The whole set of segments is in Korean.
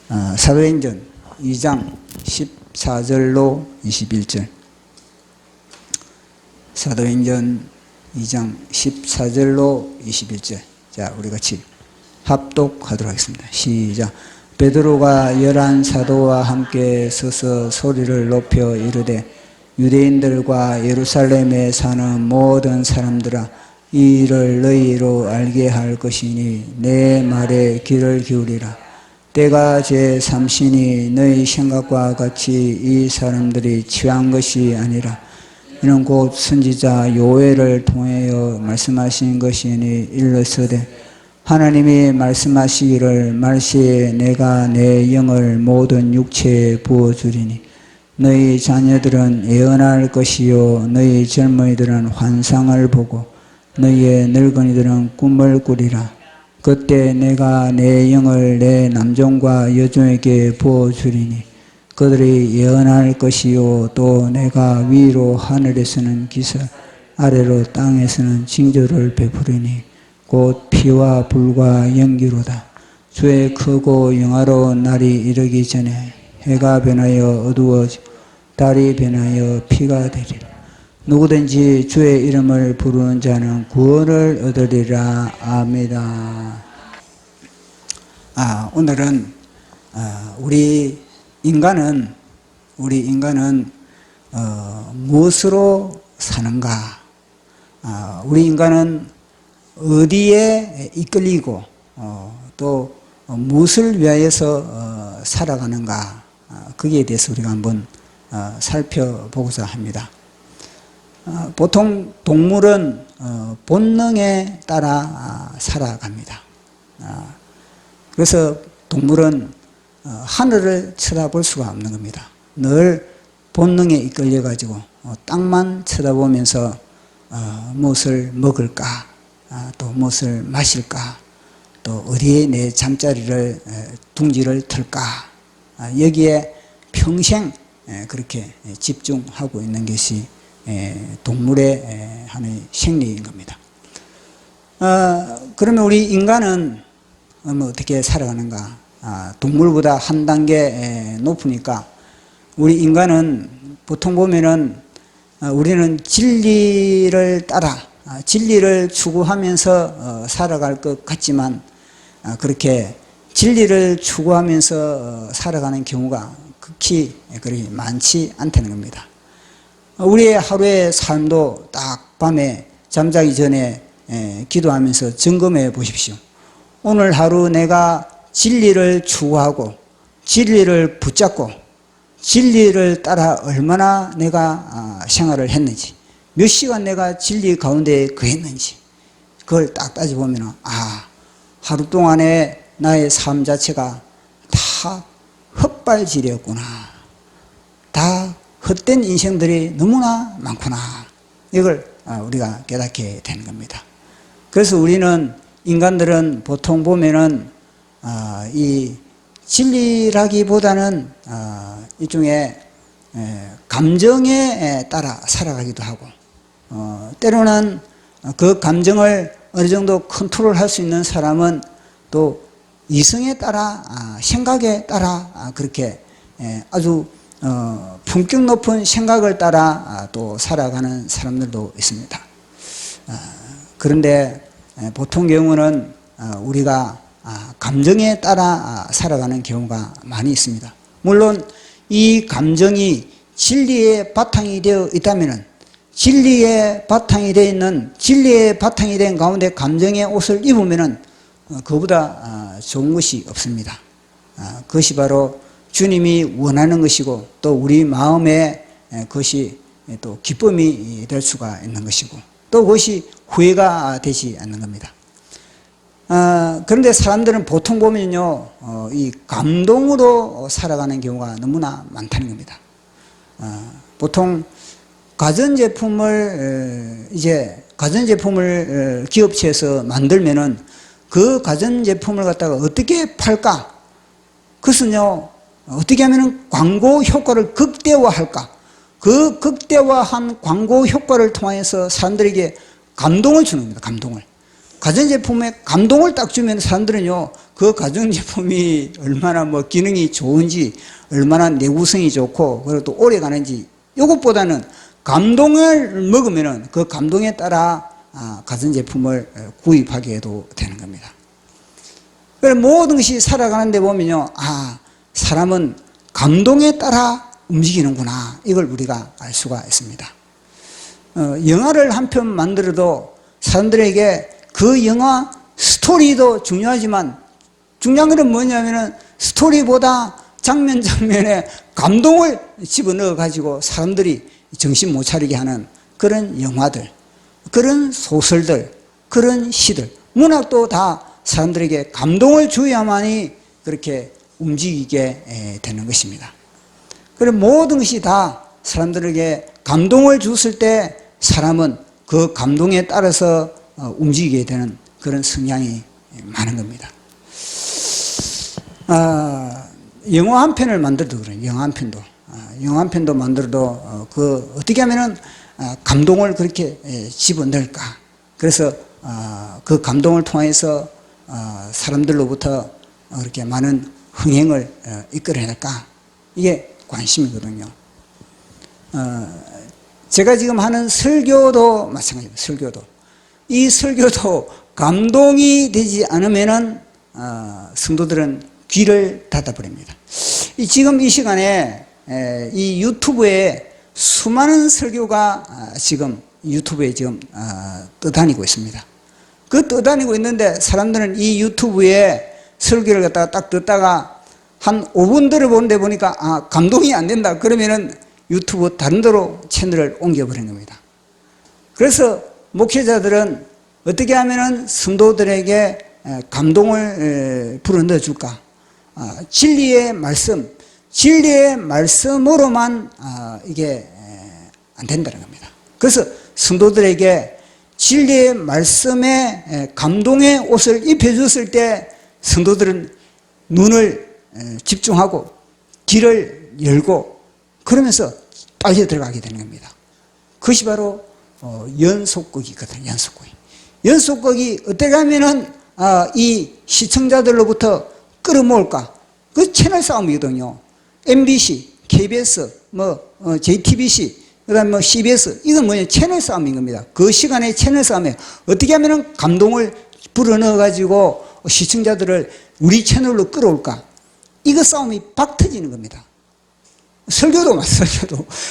사도행전 2장 14절로 21절. 사도행전 2장 14절로 21절. 자, 우리 같이 합독하도록 하겠습니다. 시작. 베드로가 11 사도와 함께 서서 소리를 높여 이르되 유대인들과 예루살렘에 사는 모든 사람들아, 이 일을 너희로 알게 할 것이니 내 말에 귀를 기울이라. 때가 제3시니 너희 생각과 같이 이 사람들이 취한 것이 아니라 이는 곧 선지자 요엘을 통하여 말씀하신 것이니 일러서되 하나님이 말씀하시기를 말시에 내가 내 영을 모든 육체에 부어주리니 너희 자녀들은 예언할 것이요 너희 젊은이들은 환상을 보고 너희의 늙은이들은 꿈을 꾸리라. 그때 내가 내 영을 내 남종과 여종에게 부어주리니 그들이 예언할 것이요 또 내가 위로 하늘에서는 기사 아래로 땅에서는 징조를 베푸리니 곧 피와 불과 연기로다. 주의 크고 영화로운 날이 이르기 전에 해가 변하여 어두워지고 달이 변하여 피가 되리라. 누구든지 주의 이름을 부르는 자는 구원을 얻으리라. 아멘이다. 오늘은 우리 인간은 무엇으로 사는가? 우리 인간은 어디에 이끌리고 또 무엇을 위하여서 살아가는가? 거기에 대해서 우리가 한번 살펴보고자 합니다. 보통 동물은 본능에 따라 살아갑니다. 그래서 동물은 하늘을 쳐다볼 수가 없는 겁니다. 늘 본능에 이끌려 가지고 땅만 쳐다보면서 무엇을 먹을까, 또 무엇을 마실까, 또 어디에 내 잠자리를 둥지를 틀까, 여기에 평생 그렇게 집중하고 있는 것이 동물의 하나의 생리인 겁니다. 그러면 우리 인간은 어떻게 살아가는가? 동물보다 한 단계 높으니까 우리 인간은 보통 보면은 우리는 진리를 따라 진리를 추구하면서 살아갈 것 같지만 그렇게 진리를 추구하면서 살아가는 경우가 극히 그리 많지 않다는 겁니다. 우리의 하루의 삶도 딱 밤에 잠자기 전에 기도하면서 점검해 보십시오. 오늘 하루 내가 진리를 추구하고 진리를 붙잡고 진리를 따라 얼마나 내가 생활을 했는지, 몇 시간 내가 진리 가운데 거했는지, 그걸 딱 따져보면 하루 동안에 나의 삶 자체가 다 헛발질이었구나, 다 헛된 인생들이 너무나 많구나, 이걸 우리가 깨닫게 되는 겁니다. 그래서 우리는 인간들은 보통 보면은 이 진리라기보다는 일종의 감정에 따라 살아가기도 하고 때로는 그 감정을 어느 정도 컨트롤할 수 있는 사람은 또 이성에 따라 생각에 따라 그렇게 아주 품격 높은 생각을 따라 또 살아가는 사람들도 있습니다. 그런데 보통 경우는 우리가 감정에 따라 살아가는 경우가 많이 있습니다. 물론 이 감정이 진리의 바탕이 되어 있다면 진리의 바탕이 되어 있는 진리의 바탕이 된 가운데 감정의 옷을 입으면 그보다 좋은 것이 없습니다. 그것이 바로 주님이 원하는 것이고 또 우리 마음에 그것이 또 기쁨이 될 수가 있는 것이고 또 그것이 후회가 되지 않는 겁니다. 그런데 사람들은 보통 보면요, 이 감동으로 살아가는 경우가 너무나 많다는 겁니다. 보통 가전제품을 기업체에서 만들면은 그 가전제품을 갖다가 어떻게 팔까? 그것은요, 어떻게 하면은 광고 효과를 극대화할까? 그 극대화한 광고 효과를 통해서 사람들에게 감동을 주는 겁니다. 감동을. 가전제품에 감동을 딱 주면 사람들은요, 그 가전제품이 얼마나 뭐 기능이 좋은지, 얼마나 내구성이 좋고, 그리고 또 오래 가는지, 이것보다는 감동을 먹으면은 그 감동에 따라 가전제품을 구입하게도 되는 겁니다. 그래서 모든 것이 살아가는데 보면요, 사람은 감동에 따라 움직이는구나. 이걸 우리가 알 수가 있습니다. 영화를 한 편 만들어도 사람들에게 그 영화 스토리도 중요하지만 중요한 것은 뭐냐면은 스토리보다 장면 장면에 감동을 집어넣어 가지고 사람들이 정신 못 차리게 하는 그런 영화들, 그런 소설들, 그런 시들, 문학도 다 사람들에게 감동을 줘야만이 그렇게 움직이게 되는 것입니다. 그리고 모든 것이 다 사람들에게 감동을 줬을 때 사람은 그 감동에 따라서 움직이게 되는 그런 성향이 많은 겁니다. 영화 한 편을 만들어도 그래요. 영화 한 편도. 영화 한 편도 만들어도 어떻게 하면은 감동을 그렇게 집어넣을까. 그래서 그 감동을 통해서 사람들로부터 그렇게 많은 흥행을 이끌어낼까. 이게 관심이거든요. 제가 지금 하는 설교도 마찬가지입니다. 설교도. 이 설교도 감동이 되지 않으면은 성도들은 귀를 닫아버립니다. 지금 이 시간에 이 유튜브에 수많은 설교가 지금 유튜브에 지금 떠다니고 있습니다. 그 떠다니고 있는데 사람들은 이 유튜브에 설교를 갖다가 딱 듣다가 한 5분 들어보는데 보니까 감동이 안 된다. 그러면은 유튜브 다른 데로 채널을 옮겨버린 겁니다. 그래서 목회자들은 어떻게 하면은 성도들에게 감동을 불어넣어 줄까? 진리의 말씀, 진리의 말씀으로만 이게 안 된다는 겁니다. 그래서 성도들에게 진리의 말씀에 감동의 옷을 입혀줬을 때 성도들은 눈을 집중하고 귀를 열고 그러면서 빨려 들어가게 되는 겁니다. 그것이 바로 연속극이거든요. 연속극. 연속극이 어떻게 하면은 이 시청자들로부터 끌어모을까? 그 채널 싸움이거든요. MBC, KBS, JTBC, 그다음에 CBS, 이건 뭐냐? 채널 싸움인 겁니다. 그 시간에 채널 싸움에 어떻게 하면은 감동을 불어넣어 가지고 시청자들을 우리 채널로 끌어올까? 이거 싸움이 박 터지는 겁니다. 설교도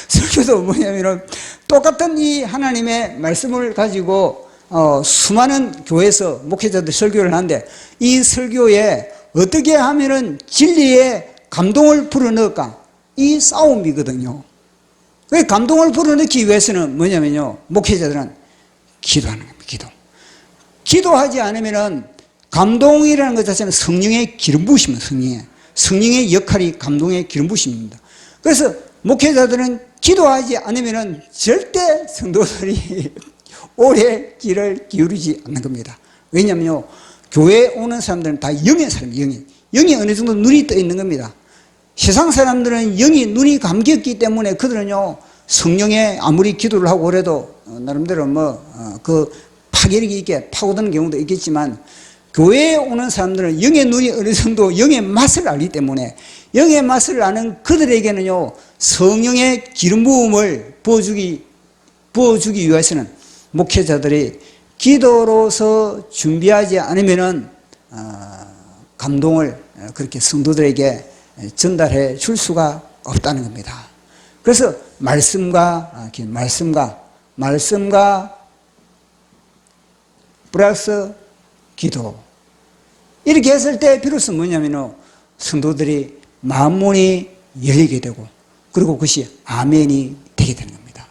설교도 뭐냐면은 똑같은 이 하나님의 말씀을 가지고 수많은 교회에서 목회자들 설교를 하는데 이 설교에 어떻게 하면은 진리에 감동을 불어넣을까? 이 싸움이거든요. 그 감동을 불어넣기 위해서는 뭐냐면요, 목회자들은 기도하는 겁니다. 기도하지 않으면은 감동이라는 것 자체는 성령의 기름 부으심입니다. 성령의 역할이 감동의 기름 부으심입니다. 그래서 목회자들은 기도하지 않으면은 절대 성도들이 오래 귀를 기울이지 않는 겁니다. 왜냐면요, 교회에 오는 사람들은 다 영의 사람이에요. 영이 어느 정도 눈이 떠 있는 겁니다. 세상 사람들은 영이 눈이 감겼기 때문에 그들은요, 성령에 아무리 기도를 하고 그래도 나름대로 그 파괴력이 있게 파고드는 경우도 있겠지만 교회에 오는 사람들은 영의 눈이 어느 정도 영의 맛을 알기 때문에 영의 맛을 아는 그들에게는요, 성령의 기름 부음을 부어주기 위해서는 목회자들이 기도로서 준비하지 않으면은 감동을 그렇게 성도들에게 전달해 줄 수가 없다는 겁니다. 그래서 말씀과 플러스 기도, 이렇게 했을 때 비로소 뭐냐면요, 성도들이 마음문이 열리게 되고 그리고 그것이 아멘이 되게 되는 겁니다.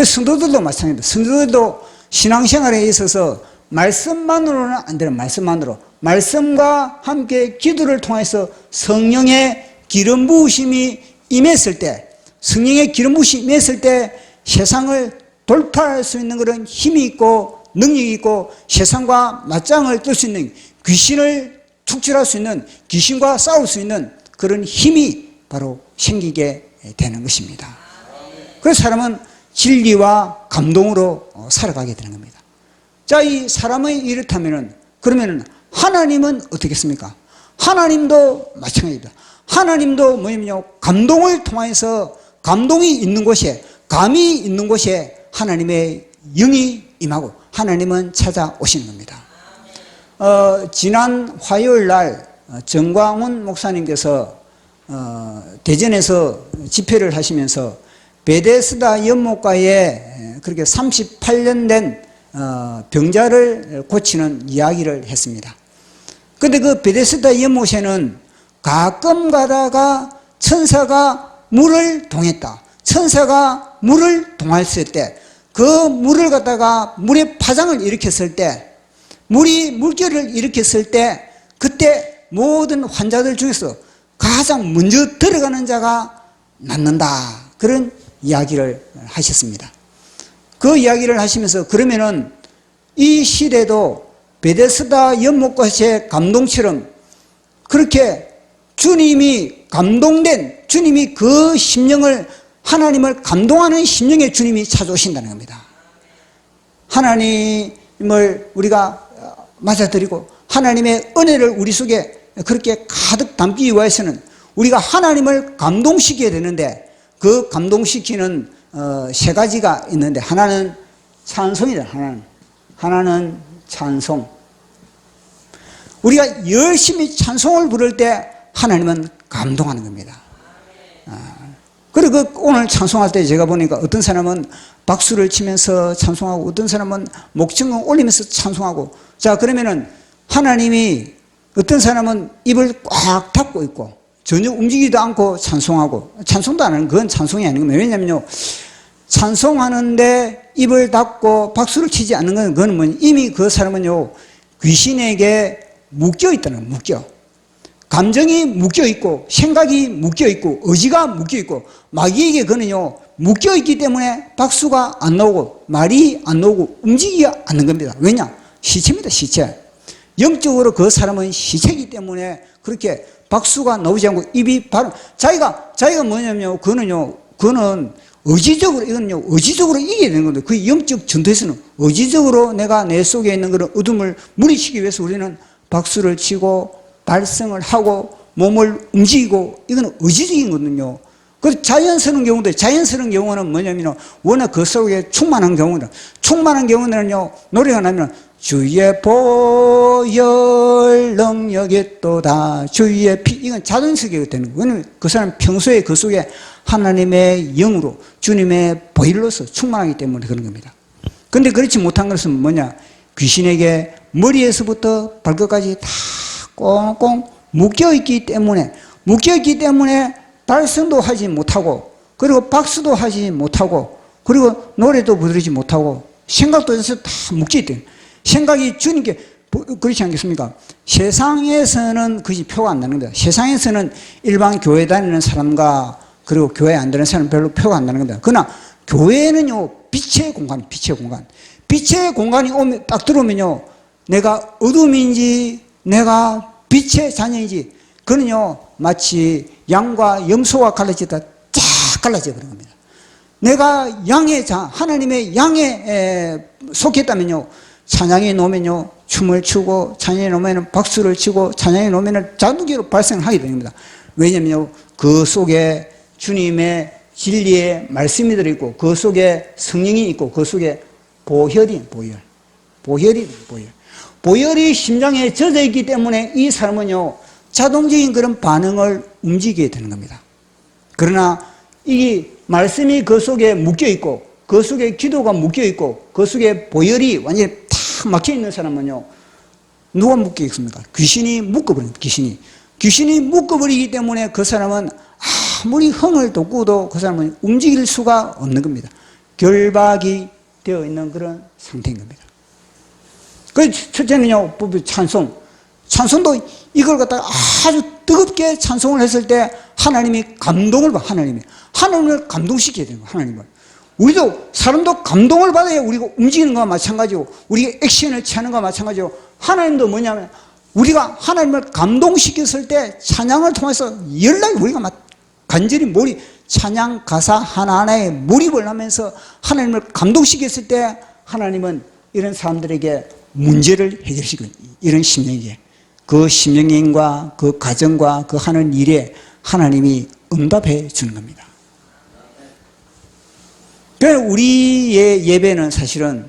성도들도 마찬가지입니다. 성도들도 신앙생활에 있어서 말씀만으로는 안 되는, 말씀과 함께 기도를 통해서 성령의 기름 부으심이 임했을 때, 성령의 기름 부으심이 임했을 때 세상을 돌파할 수 있는 그런 힘이 있고 능력이 있고 세상과 맞짱을 뜰 수 있는, 귀신을 축출할 수 있는, 귀신과 싸울 수 있는 그런 힘이 바로 생기게 되는 것입니다. 그래서 사람은 진리와 감동으로 살아가게 되는 겁니다. 자, 이 사람의 이렇다면은, 그러면은 하나님은 어떻겠습니까? 하나님도 마찬가지입니다. 하나님도 뭐냐면요, 감동을 통해서, 감동이 있는 곳에, 감이 있는 곳에 하나님의 영이 임하고 하나님은 찾아오시는 겁니다. 지난 화요일 날 정광훈 목사님께서 대전에서 집회를 하시면서 베데스다 연못가에 그렇게 38년 된 병자를 고치는 이야기를 했습니다. 근데 그 베데스다 연못에는 가끔 가다가 천사가 물을 동했다. 천사가 물을 동했을 때, 그 물을 갖다가 물에 파장을 일으켰을 때, 물이 물결을 일으켰을 때, 그때 모든 환자들 중에서 가장 먼저 들어가는 자가 낫는다. 그런 이야기를 하셨습니다. 그 이야기를 하시면서, 그러면은 이 시대도 베데스다 연못가의 감동처럼 그렇게 주님이 감동된, 주님이 그 심령을, 하나님을 감동하는 심령의 주님이 찾아오신다는 겁니다. 하나님을 우리가 맞아들이고 하나님의 은혜를 우리 속에 그렇게 가득 담기 위해서는 우리가 하나님을 감동시켜야 되는데, 그 감동시키는 세 가지가 있는데, 하나는 찬송이다. 하나는 찬송. 우리가 열심히 찬송을 부를 때 하나님은 감동하는 겁니다. 그리고 오늘 찬송할 때 제가 보니까 어떤 사람은 박수를 치면서 찬송하고, 어떤 사람은 목청을 올리면서 찬송하고. 자, 그러면은 하나님이, 어떤 사람은 입을 꽉 닫고 있고 전혀 움직이지도 않고 찬송하고, 찬송도 안 하는, 그건 찬송이 아닌 겁니다. 왜냐면요, 찬송하는데 입을 닫고 박수를 치지 않는 건, 그건 뭐 이미 그 사람은요, 귀신에게 묶여 있다는 거예요. 묶여. 감정이 묶여 있고, 생각이 묶여 있고, 의지가 묶여 있고, 마귀에게 그는요, 묶여 있기 때문에 박수가 안 나오고, 말이 안 나오고, 움직이지 않는 겁니다. 왜냐? 시체입니다, 시체. 영적으로 그 사람은 시체이기 때문에 그렇게 박수가 나오지 않고, 입이 바로, 자기가 뭐냐면요, 그거는 의지적으로, 이거는요, 의지적으로 이겨야 되는 건데, 그 영적 전투에서는 의지적으로 내가 내 속에 있는 그런 어둠을 물리치기 위해서 우리는 박수를 치고, 발성을 하고, 몸을 움직이고, 이거는 의지적인 거거든요. 그 자연스러운 경우는 뭐냐면, 워낙 그 속에 충만한 경우는, 노래가 나면, 주의 보혈 능력이 또다, 주의 피, 이건 자연스럽게 되는 거예요. 왜냐면 그 사람 평소에 그 속에 하나님의 영으로, 주님의 보혈로서 충만하기 때문에 그런 겁니다. 근데 그렇지 못한 것은 뭐냐? 귀신에게 머리에서부터 발끝까지 다 꽁꽁 묶여있기 때문에 발성도 하지 못하고, 그리고 박수도 하지 못하고, 그리고 노래도 부르지 못하고, 생각도 해서 다 묶여있대요. 생각이 주님께, 그렇지 않겠습니까? 세상에서는 그것이 표가 안 나는 겁니다. 세상에서는 일반 교회 다니는 사람과 그리고 교회 안 다니는 사람 별로 표가 안 나는 겁니다. 그러나 교회는요, 빛의 공간. 빛의 공간이 딱 들어오면요, 내가 어둠인지 내가 빛의 자녀인지, 그는요, 마치 양과 염소가 갈라지다 쫙 갈라져 버린 겁니다. 내가 하나님의 양에 속했다면요, 찬양이 놓으면요, 춤을 추고, 찬양이 놓으면 박수를 치고, 찬양이 놓으면 자두기로 발생을 하게 됩니다. 왜냐면요, 그 속에 주님의 진리의 말씀이 들어있고, 그 속에 성령이 있고, 그 속에 보혈이 심장에 젖어 있기 때문에 이 사람은요, 자동적인 그런 반응을 움직이게 되는 겁니다. 그러나 이 말씀이 그 속에 묶여 있고, 그 속에 기도가 묶여 있고, 그 속에 보혈이 완전히 탁 막혀 있는 사람은요, 누가 묶여 있습니까? 귀신이 묶어버립니다. 귀신이 묶어버리기 때문에 그 사람은 아무리 흥을 돋구도 그 사람은 움직일 수가 없는 겁니다. 결박이 되어 있는 그런 상태인 겁니다. 그 첫째는요, 찬송도 이걸 갖다가 아주 뜨겁게 찬송을 했을 때 하나님이 감동을 받아. 하나님을 감동시켜야 되는 거예요. 하나님을. 우리도, 사람도 감동을 받아야 우리가 움직이는 거와 마찬가지고, 우리가 액션을 취하는 거와 마찬가지고, 하나님도 뭐냐면, 우리가 하나님을 감동시켰을 때 찬양을 통해서 우리가 막 간절히 찬양 가사 하나하나에 몰입을 하면서 하나님을 감동시켰을 때 하나님은 이런 사람들에게 문제를 해결시키는 이런 심령이에요. 그 심령인과 그 가정과 그 하는 일에 하나님이 응답해 주는 겁니다. 그래서 우리의 예배는 사실은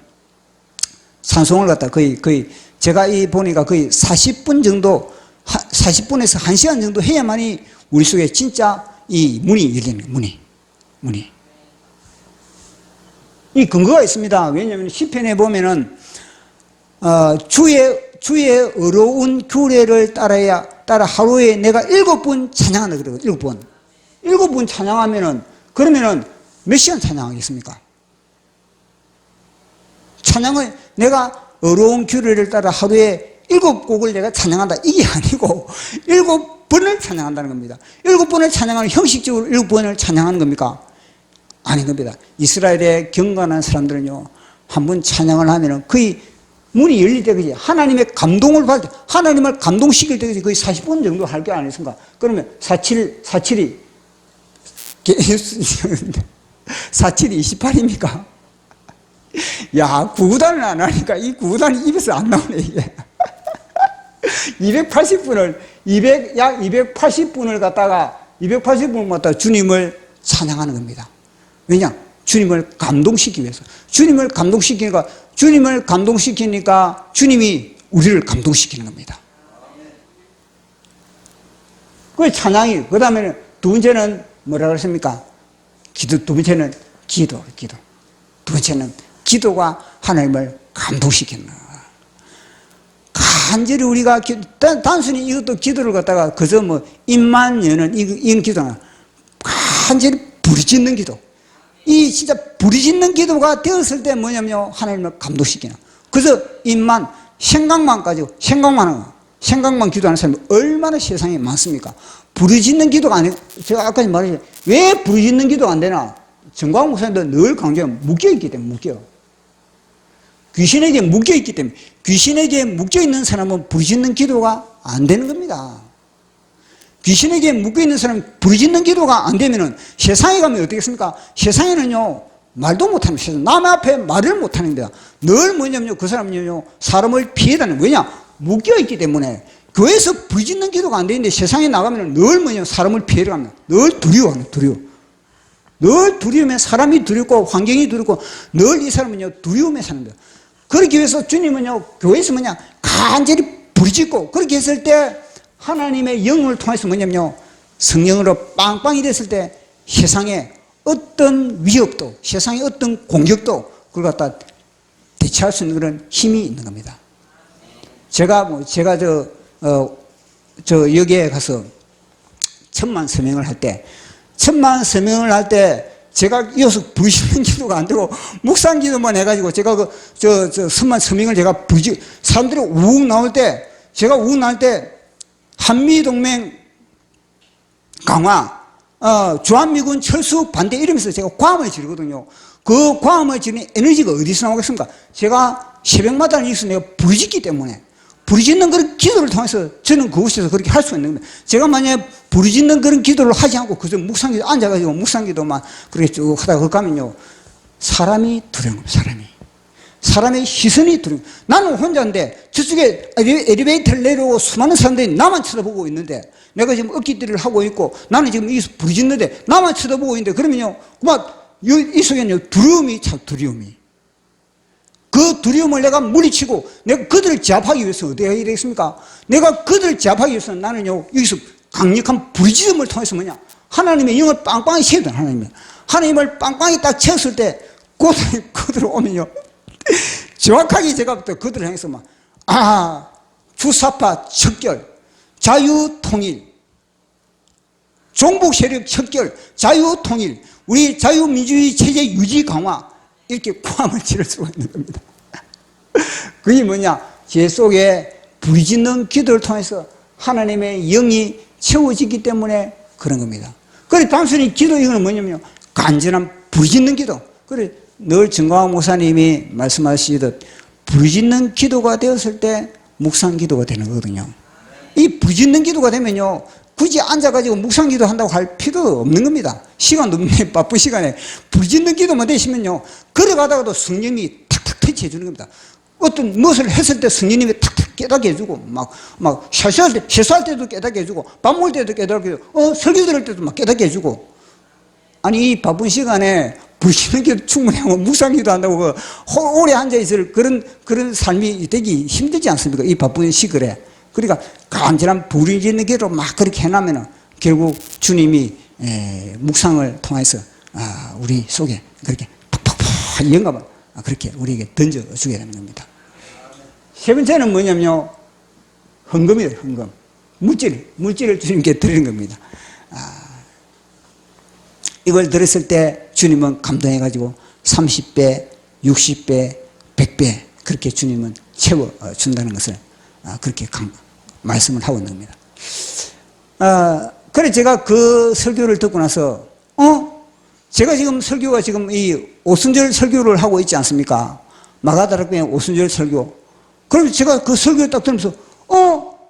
찬송을 갖다 거의 제가 보니까 거의 40분 정도, 40분에서 1시간 정도 해야만이 우리 속에 진짜 이 문이 열리는 거예요. 문이. 이 근거가 있습니다. 왜냐하면 시편에 보면은 주의 어려운 규례를 따라 하루에 내가 7번 찬양한다 그러거든요. 7번. 7번 찬양하면은 그러면은 몇 시간 찬양하겠습니까? 찬양을 내가 어려운 규례를 따라 하루에 7곡을 내가 찬양한다. 이게 아니고 7번을 찬양한다는 겁니다. 7번을 찬양하는 형식적으로 7번을 찬양하는 겁니까? 아닌 겁니다. 이스라엘의 경건한 사람들은요, 한 번 찬양을 하면은 거의 문이 열릴 때까지 하나님의 감동을 받을 때, 하나님을 감동시킬 때까지 거의 40분 정도 할 게 아니겠습니까? 그러면 47이 28입니까? 야, 구구단을 안 하니까 이 구구단이 입에서 안 나오네, 이게. 약 280분을 갖다가 주님을 찬양하는 겁니다. 왜냐? 주님을 감동시키기 위해서. 주님을 감동시키니까 주님이 우리를 감동시키는 겁니다. 그 찬양이, 그 다음에는 두 번째는 뭐라 그랬습니까? 두 번째는 기도. 두 번째는 기도가 하나님을 감동시키는 거예요. 간절히 우리가 단순히 이것도 기도를 갖다가 그저 뭐 입만 여는 이런 기도는 간절히 부르짖는 기도. 이 진짜 부르짖는 기도가 되었을 때 뭐냐면요, 하나님을 감동시키는. 그래서 입만 생각만 가지고 생각만 기도하는 사람이 얼마나 세상에 많습니까? 부르짖는 기도가 아니고, 제가 아까 말했죠. 왜 부르짖는 기도가 안 되나? 정광훈 목사님도 늘 강조하면 묶여있기 때문에 묶여. 귀신에게 묶여있기 때문에. 귀신에게 묶여있는 사람은 부르짖는 기도가 안 되는 겁니다. 귀신에게 묶여있는 사람은 부르짖는 기도가 안 되면은 세상에 가면 어떻겠습니까? 세상에는요, 말도 못하는 세상, 남 앞에 말을 못하는 데다. 늘 뭐냐면요, 그 사람은요, 사람을 피해다니는. 왜냐? 묶여있기 때문에. 교회에서 부르짖는 기도가 안 되는데 세상에 나가면 늘 뭐냐면 사람을 피해를 합니다. 늘 두려워하는, 늘 두려우면 사람이 두렵고 환경이 두렵고 늘 이 사람은요, 두려움에 사는 거예요. 그렇기 위해서 주님은요, 교회에서 뭐냐, 간절히 부르짖고, 그렇게 했을 때 하나님의 영을 통해서 뭐냐면요, 성령으로 빵빵이 됐을 때 세상에 어떤 위협도, 세상에 어떤 공격도 그걸 갖다 대처할 수 있는 그런 힘이 있는 겁니다. 제가 여기에 가서 천만 서명을 할 때 제가 이어서 부르짖는 기도가 안 되고 묵상 기도만 해가지고 제가 천만 서명을 제가 사람들이 우웅 나올 때, 제가 우웅 나올 때 한미동맹 강화, 주한미군 철수 반대 이러면서 제가 고함을 지르거든요. 그 고함을 지르는 에너지가 어디서 나오겠습니까? 제가 새벽마다 일어나서 내가 부르짖기 때문에, 부르짖는 그런 기도를 통해서 저는 그곳에서 그렇게 할 수 있는 겁니다. 제가 만약에 부르짖는 그런 기도를 하지 않고 그저 묵상기도 앉아가지고 묵상기도만 그렇게 쭉 하다가 가면요, 사람이 두려운 겁니다. 사람의 시선이 두려운 겁니다. 나는 혼자인데 저쪽에 엘리베이터를 내려오고 수많은 사람들이 나만 쳐다보고 있는데, 내가 지금 어깨들을 하고 있고 나는 지금 여기서 부르짖는데 나만 쳐다보고 있는데, 그러면요, 이 속에는요, 두려움이. 그 두려움을 내가 물리치고 내가 그들을 제압하기 위해서 어떻게 해야 되겠습니까? 내가 그들을 제압하기 위해서는 나는요, 여기서 강력한 부르짖음을 통해서 뭐냐, 하나님의 영을 빵빵히 채우던 하나님을 빵빵히 딱 채웠을 때 그들 오면요, 정확하게 제가 또 그들을 향해서 주사파 척결, 자유통일, 종북 세력 척결, 자유통일, 우리 자유민주주의 체제 유지 강화, 이렇게 고함을 지를 수가 있는 겁니다. 그게 뭐냐? 제 속에 부르짖는 기도를 통해서 하나님의 영이 채워지기 때문에 그런 겁니다. 그래, 단순히 기도 이거는 뭐냐면요, 간절한 부르짖는 기도. 그래, 늘 정광훈 목사님이 말씀하시듯 부르짖는 기도가 되었을 때 묵상 기도가 되는 거거든요. 이 부르짖는 기도가 되면요, 굳이 앉아가지고 묵상 기도 한다고 할 필요도 없는 겁니다. 시간도 없네, 바쁜 시간에. 부르짖는 기도만 되시면요, 걸어가다가도 성령이 탁탁 터치해 주는 겁니다. 어떤 무엇을 했을 때 성령님이 탁탁 깨닫게 해주고, 세수할 때도 깨닫게 해주고, 밥 먹을 때도 깨닫게 해주고, 설교 들을 때도 막 깨닫게 해주고. 아니, 이 바쁜 시간에 불쉬는 게 충분히 하고, 묵상기도 한다고, 오래 앉아있을 그런 삶이 되기 힘들지 않습니까? 이 바쁜 시간에. 그러니까, 간절한 불이 짓는 게로 막 그렇게 해놓으면, 결국 주님이, 묵상을 통해서, 우리 속에 그렇게 팍팍팍 영감을 그렇게 우리에게 던져주게 되는 겁니다. 세 번째는 뭐냐면요, 헌금이에요, 헌금. 물질을 주님께 드리는 겁니다. 이걸 들었을 때 주님은 감동해가지고 30배, 60배, 100배 그렇게 주님은 채워준다는 것을 그렇게 말씀을 하고 있는 겁니다. 그래 제가 그 설교를 듣고 나서 제가 지금 설교가 지금 이 오순절 설교를 하고 있지 않습니까? 마가다락방의 오순절 설교. 그럼 제가 그 설교를 딱 들으면서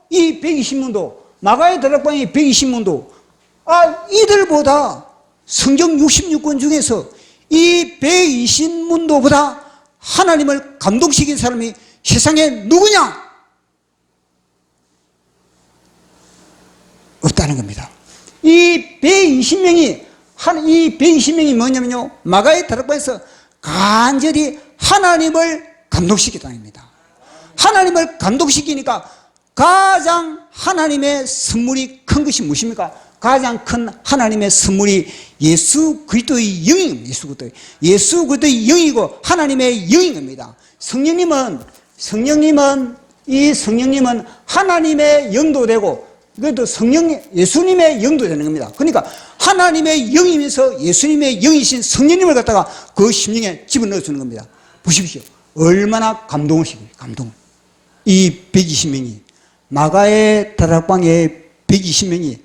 이 120문도 마가의 다락방의 120문도 이들보다 성경 66권 중에서 이 120문도보다 하나님을 감동시킨 사람이 세상에 누구냐? 없다는 겁니다. 이 120명이 뭐냐면요, 마가의 다락방에서 간절히 하나님을 감동시켰다는 겁니다. 하나님을 감동시키니까 가장 하나님의 선물이 큰 것이 무엇입니까? 가장 큰 하나님의 선물이 예수 그리스도의 영입니다. 예수 그리스도의 영이고 하나님의 영인 겁니다. 성령님은 하나님의 영도 되고, 그래도 예수님의 영도 되는 겁니다. 그러니까 하나님의 영이면서 예수님의 영이신 성령님을 갖다가 그 심령에 집어넣어 주는 겁니다. 보십시오. 얼마나 감동을 시켜요. 감동. 이 120명이, 마가의 다락방의 120명이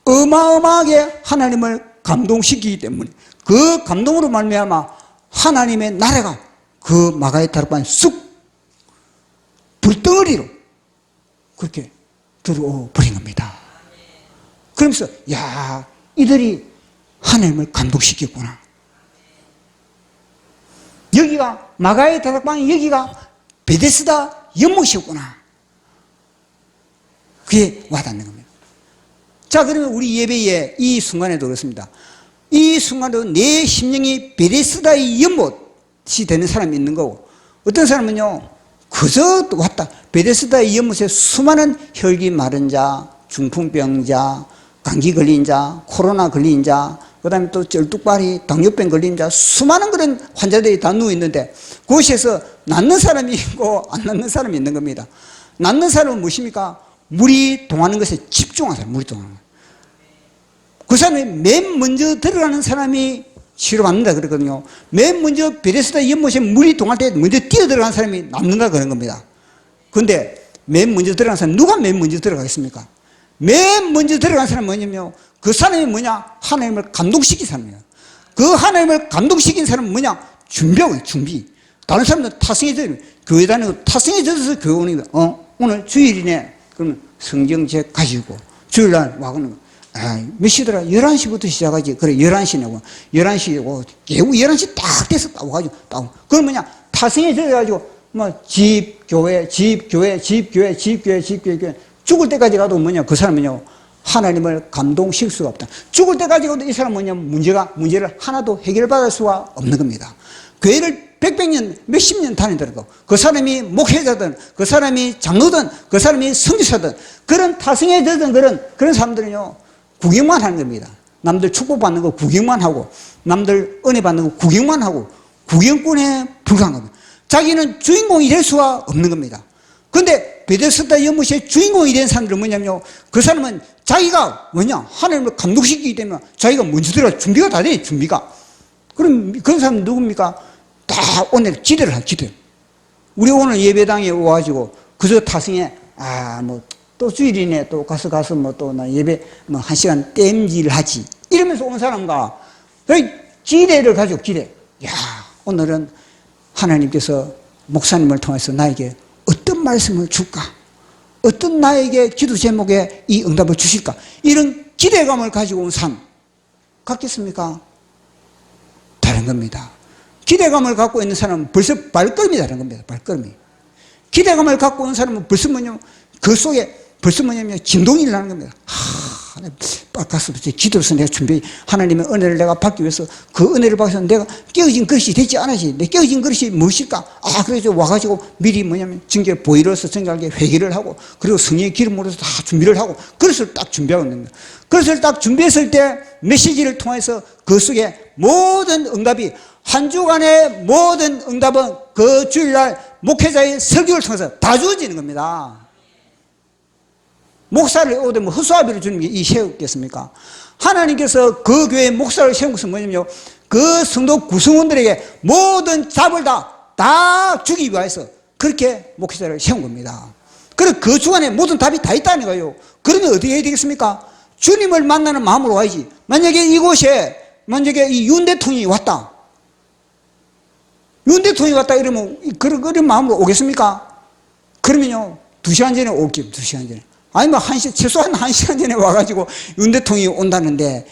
어마어마하게 하나님을 감동시키기 때문에 그 감동으로 말미암아 하나님의 나라가 그 마가의 다락방에 쑥 불덩어리로 그렇게 들어오 버린 겁니다. 그러면서 이들이 하나님을 감동시켰구나. 여기가 마가의 다락방이 여기가 베데스다 연못이었구나. 그게 와닿는 겁니다. 자, 그러면 우리 예배의 이 순간에도 그렇습니다. 이 순간에도 내 심령이 베데스다의 연못이 되는 사람이 있는 거고, 어떤 사람은요 그저 왔다 베데스다의 연못에 수많은 혈기 마른 자, 중풍병자, 감기 걸린 자, 코로나 걸린 자, 그 다음에 또 쩔뚝발이 당뇨병 걸린 자, 수많은 그런 환자들이 다 누워있는데 그곳에서 낫는 사람이 있고 안 낫는 사람이 있는 겁니다. 낫는 사람은 무엇입니까? 물이 동하는 것에 집중한 사람, 물이 동하는 거예요. 그 사람이 맨 먼저 들어가는 사람이 치료받는다 그러거든요. 맨 먼저 베데스다 연못에 물이 동할 때 먼저 뛰어 들어가는 사람이 낫는다 그런 겁니다. 근데 맨 먼저 들어가는 사람, 누가 맨 먼저 들어가겠습니까? 맨 먼저 들어간 사람은 뭐냐면 그 사람이 뭐냐? 하나님을 감동시킨 사람이에요. 그 하나님을 감동시킨 사람은 뭐냐? 준비하고 준비. 다른 사람들은 타성해져요. 교회 다니고 타성해져서 교회 오는 거예요. 오늘 주일이네. 그러면 성경책 가지고 주일날 와가는 몇 시더라? 11시부터 시작하지. 그래, 11시냐고. 11시고, 개우 11시 딱 돼서 와가지고, 그럼 뭐냐? 타성해져가지고, 집, 교회. 죽을 때까지 가도 뭐냐? 그 사람은요, 하나님을 감동시킬 수가 없다. 죽을 때까지 가도 이 사람은 뭐냐? 문제를 하나도 해결받을 수가 없는 겁니다. 교회를 100년, 몇십 년 다니더라도 그 사람이 목회자든, 그 사람이 장로든, 그 사람이 선교사든, 그런 타성해져든 그런 사람들은요, 구경만 하는 겁니다. 남들 축복받는 거 구경만 하고, 남들 은혜 받는 거 구경만 하고, 구경꾼에 불과한 겁니다. 자기는 주인공이 될 수가 없는 겁니다. 근데 베데스다 연못의 주인공이 된 사람들은 뭐냐면요, 그 사람은 자기가 뭐냐, 하나님을 감동시키기 때문에 자기가 먼저 들어갈 준비가 다 돼, 준비가. 그럼 그런 사람은 누굽니까? 다 오늘 기대를 할 기대. 우리 오늘 예배당에 와가지고 그저 타성에 또 주일이네, 또 가서 또 나 예배 1시간 땜질 하지, 이러면서 온 사람과 기대를 가지고 오늘은 하나님께서 목사님을 통해서 나에게 어떤 말씀을 줄까? 어떤 나에게 기도 제목에 이 응답을 주실까? 이런 기대감을 가지고 온 삶 같겠습니까? 다른 겁니다. 기대감을 갖고 있는 사람은 벌써 발걸음이 다른 겁니다. 발걸음이. 기대감을 갖고 온 사람은 벌써 뭐냐면 그 속에 벌써 뭐냐면 진동이 일어나는 겁니다. 가서 기도로서 내가 준비, 하나님의 은혜를 내가 받기 위해서 그 은혜를 받아서 내가 깨어진 그릇이 되지 않아지. 내 깨어진 그릇이 무엇일까? 그래서 와가지고 미리 뭐냐면 증거 보이로서 증거하게 회개를 하고, 그리고 성령의 기름으로서 다 준비를 하고, 그릇을 딱 준비하고 있는 거예요. 그릇을 딱 준비했을 때 메시지를 통해서 그 속에 모든 응답이, 한 주간의 모든 응답은 그 주일날 목회자의 설교를 통해서 다 주어지는 겁니다. 목사를 오되 뭐 허수아비를 주는 게 이 세웠겠습니까? 하나님께서 그 교회에 목사를 세운 것은 뭐냐면요, 그 성도 구성원들에게 모든 답을 다 주기 위해서 그렇게 목회자를 세운 겁니다. 그리고 그 주간에 모든 답이 다 있다는 거예요. 그러면 어떻게 해야 되겠습니까? 주님을 만나는 마음으로 와야지. 만약에 이곳에 만약에 이 윤 대통령이 왔다, 윤 대통령이 왔다 이러면 그런 마음으로 오겠습니까? 그러면요 2시간 전에 오겠죠. 2시간 전에. 아니면 최소한 1시간 전에 와가지고 윤 대통령이 온다는데,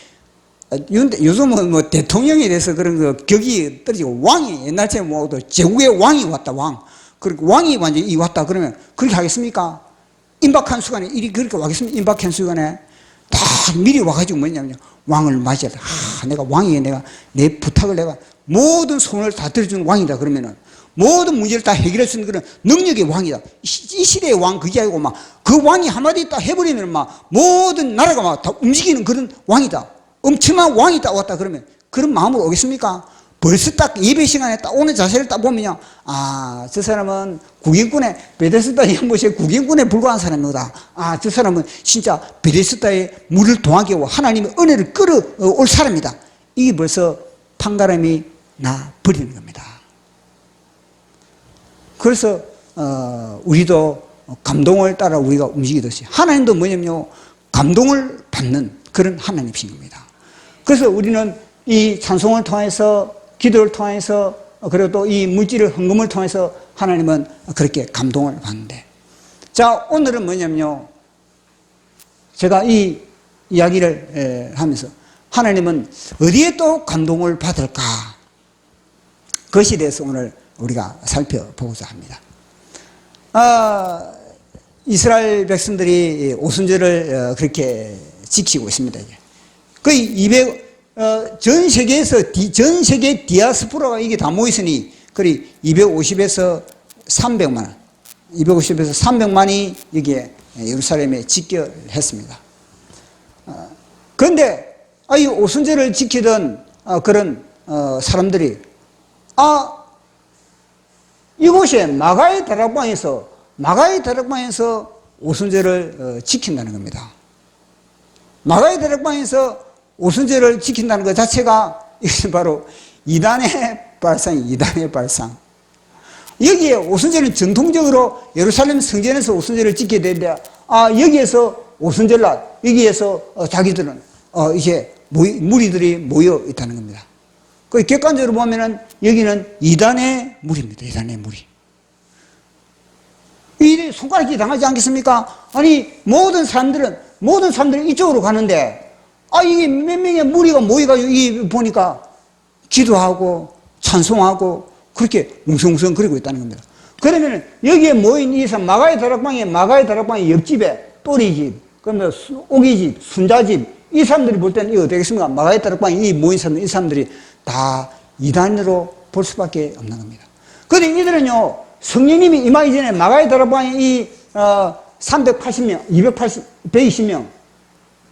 요즘은 뭐 대통령에 대해서 그런 거 격이 떨어지고, 왕이, 옛날처럼 뭐 제국의 왕이 왔다, 왕. 그리고 왕이 완전히 왔다 그러면 그렇게 하겠습니까? 임박한 순간에, 일이 그렇게 와겠습니까? 임박한 순간에 다 미리 와가지고 뭐냐면요, 왕을 맞이하다. 내가 왕이에요. 내가 내 부탁을 내가 모든 소원을 다 들어주는 왕이다. 그러면은 모든 문제를 다 해결할 수 있는 그런 능력의 왕이다. 이 시대의 왕 그게 아니고 막 그 왕이 한마디 딱 해버리면 막 모든 나라가 막 다 움직이는 그런 왕이다. 엄청난 왕이 딱 왔다 그러면 그런 마음으로 오겠습니까? 벌써 딱 예배 시간에 딱 오는 자세를 딱 보면요, 저 사람은 국인군에, 베데스다 연못의 국인군에 불과한 사람이다. 저 사람은 진짜 베데스다의 물을 동하게 하고 하나님의 은혜를 끌어올 사람이다. 이게 벌써 판가름이 나 버리는 겁니다. 그래서 우리도 감동을 따라 우리가 움직이듯이 하나님도 뭐냐면요, 감동을 받는 그런 하나님이신 겁니다. 그래서 우리는 이 찬송을 통해서, 기도를 통해서, 그리고 또 이 물질의 헌금을 통해서 하나님은 그렇게 감동을 받는데, 자 오늘은 뭐냐면요, 제가 이 이야기를 하면서 하나님은 어디에 또 감동을 받을까, 그것에 대해서 오늘 우리가 살펴보고자 합니다. 이스라엘 백성들이 오순절을 그렇게 지키고 있습니다. 거의 전 세계 디아스포라가 이게 다 모였으니 거의 250에서 300만, 250에서 300만이 여기에 예루살렘에 집결했습니다. 그런데 이 오순절을 지키던 그런 사람들이 이곳에 마가의 다락방에서 오순절을 지킨다는 겁니다. 마가의 다락방에서 오순절을 지킨다는 것 자체가 이것은 바로 이단의 발상. 여기에 오순절은 전통적으로 예루살렘 성전에서 오순절을 지켜야 되는데, 여기에서 오순절날 여기에서 자기들은 이제 무리들이 모여 있다는 겁니다. 그 객관적으로 보면은 여기는 이단의 무리입니다. 이단의 무리. 이 손가락질 당하지 않겠습니까? 아니 모든 사람들은 이쪽으로 가는데 이게 몇 명의 무리가 모여가지고 이 보니까 기도하고 찬송하고 그렇게 웅성웅성 그리고 있다는 겁니다. 그러면 여기에 모인 이 사람, 마가의 다락방의 옆집에 또리집, 그러면 오기집, 순자집, 이 사람들이 볼 때는 이거 어떻겠습니까? 마가의 다락방에 이 모인 사람들, 이 사람들이 다 이단으로 볼 수밖에 없는 겁니다. 그런데 이들은요, 성령님이 임하기 전에 마가의 다락방에 이 380명, 120명,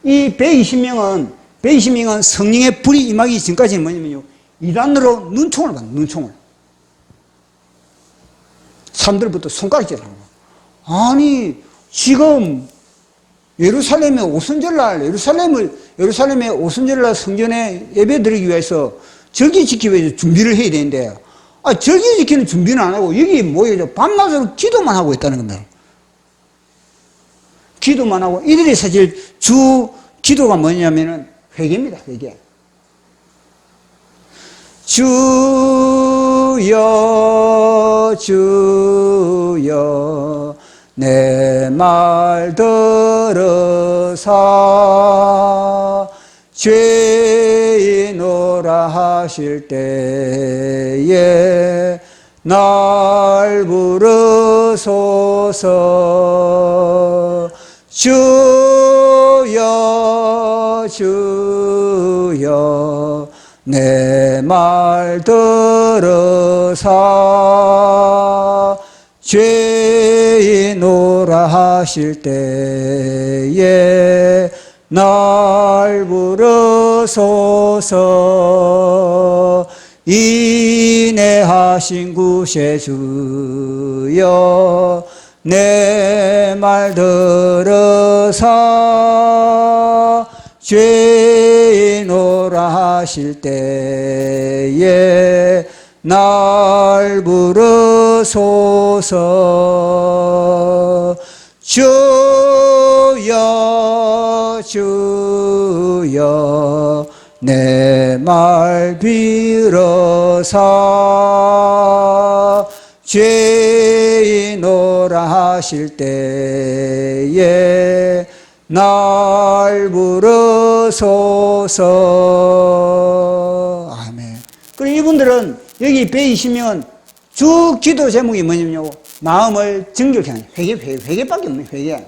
이 120명은 성령의 불이 임하기 전까지는 뭐냐면요, 이단으로 눈총을 받는, 눈총을. 사람들부터 손가락질을 하는 거예요. 아니, 지금 예루살렘의 오순절날, 예루살렘의 오순절날 성전에 예배 드리기 위해서 절기 지키기 위해서 준비를 해야 되는데, 절기 지키는 준비는 안 하고, 여기 모여서 밤낮으로 기도만 하고 있다는 겁니다. 기도만 하고, 이들이 사실 주 기도가 뭐냐면은 회개입니다, 회개. 주여, 주여, 내 말 들으사 죄인오라 하실 때에 날 부르소서. 주여 주여 내 말 들으사 죄인오라 하실 때에 날 부르소서. 인내하신 구세주여 내 말 들으사 죄인오라 하실 때에 날 부르소서. 주여 주여 내 말 빌어사 죄인오라 하실 때에 날 부르소서. 아멘. 그리고 이분들은 여기 120명은 주 기도 제목이 뭐냐면 마음을 정결케 하는 회개밖에 없네. 회개.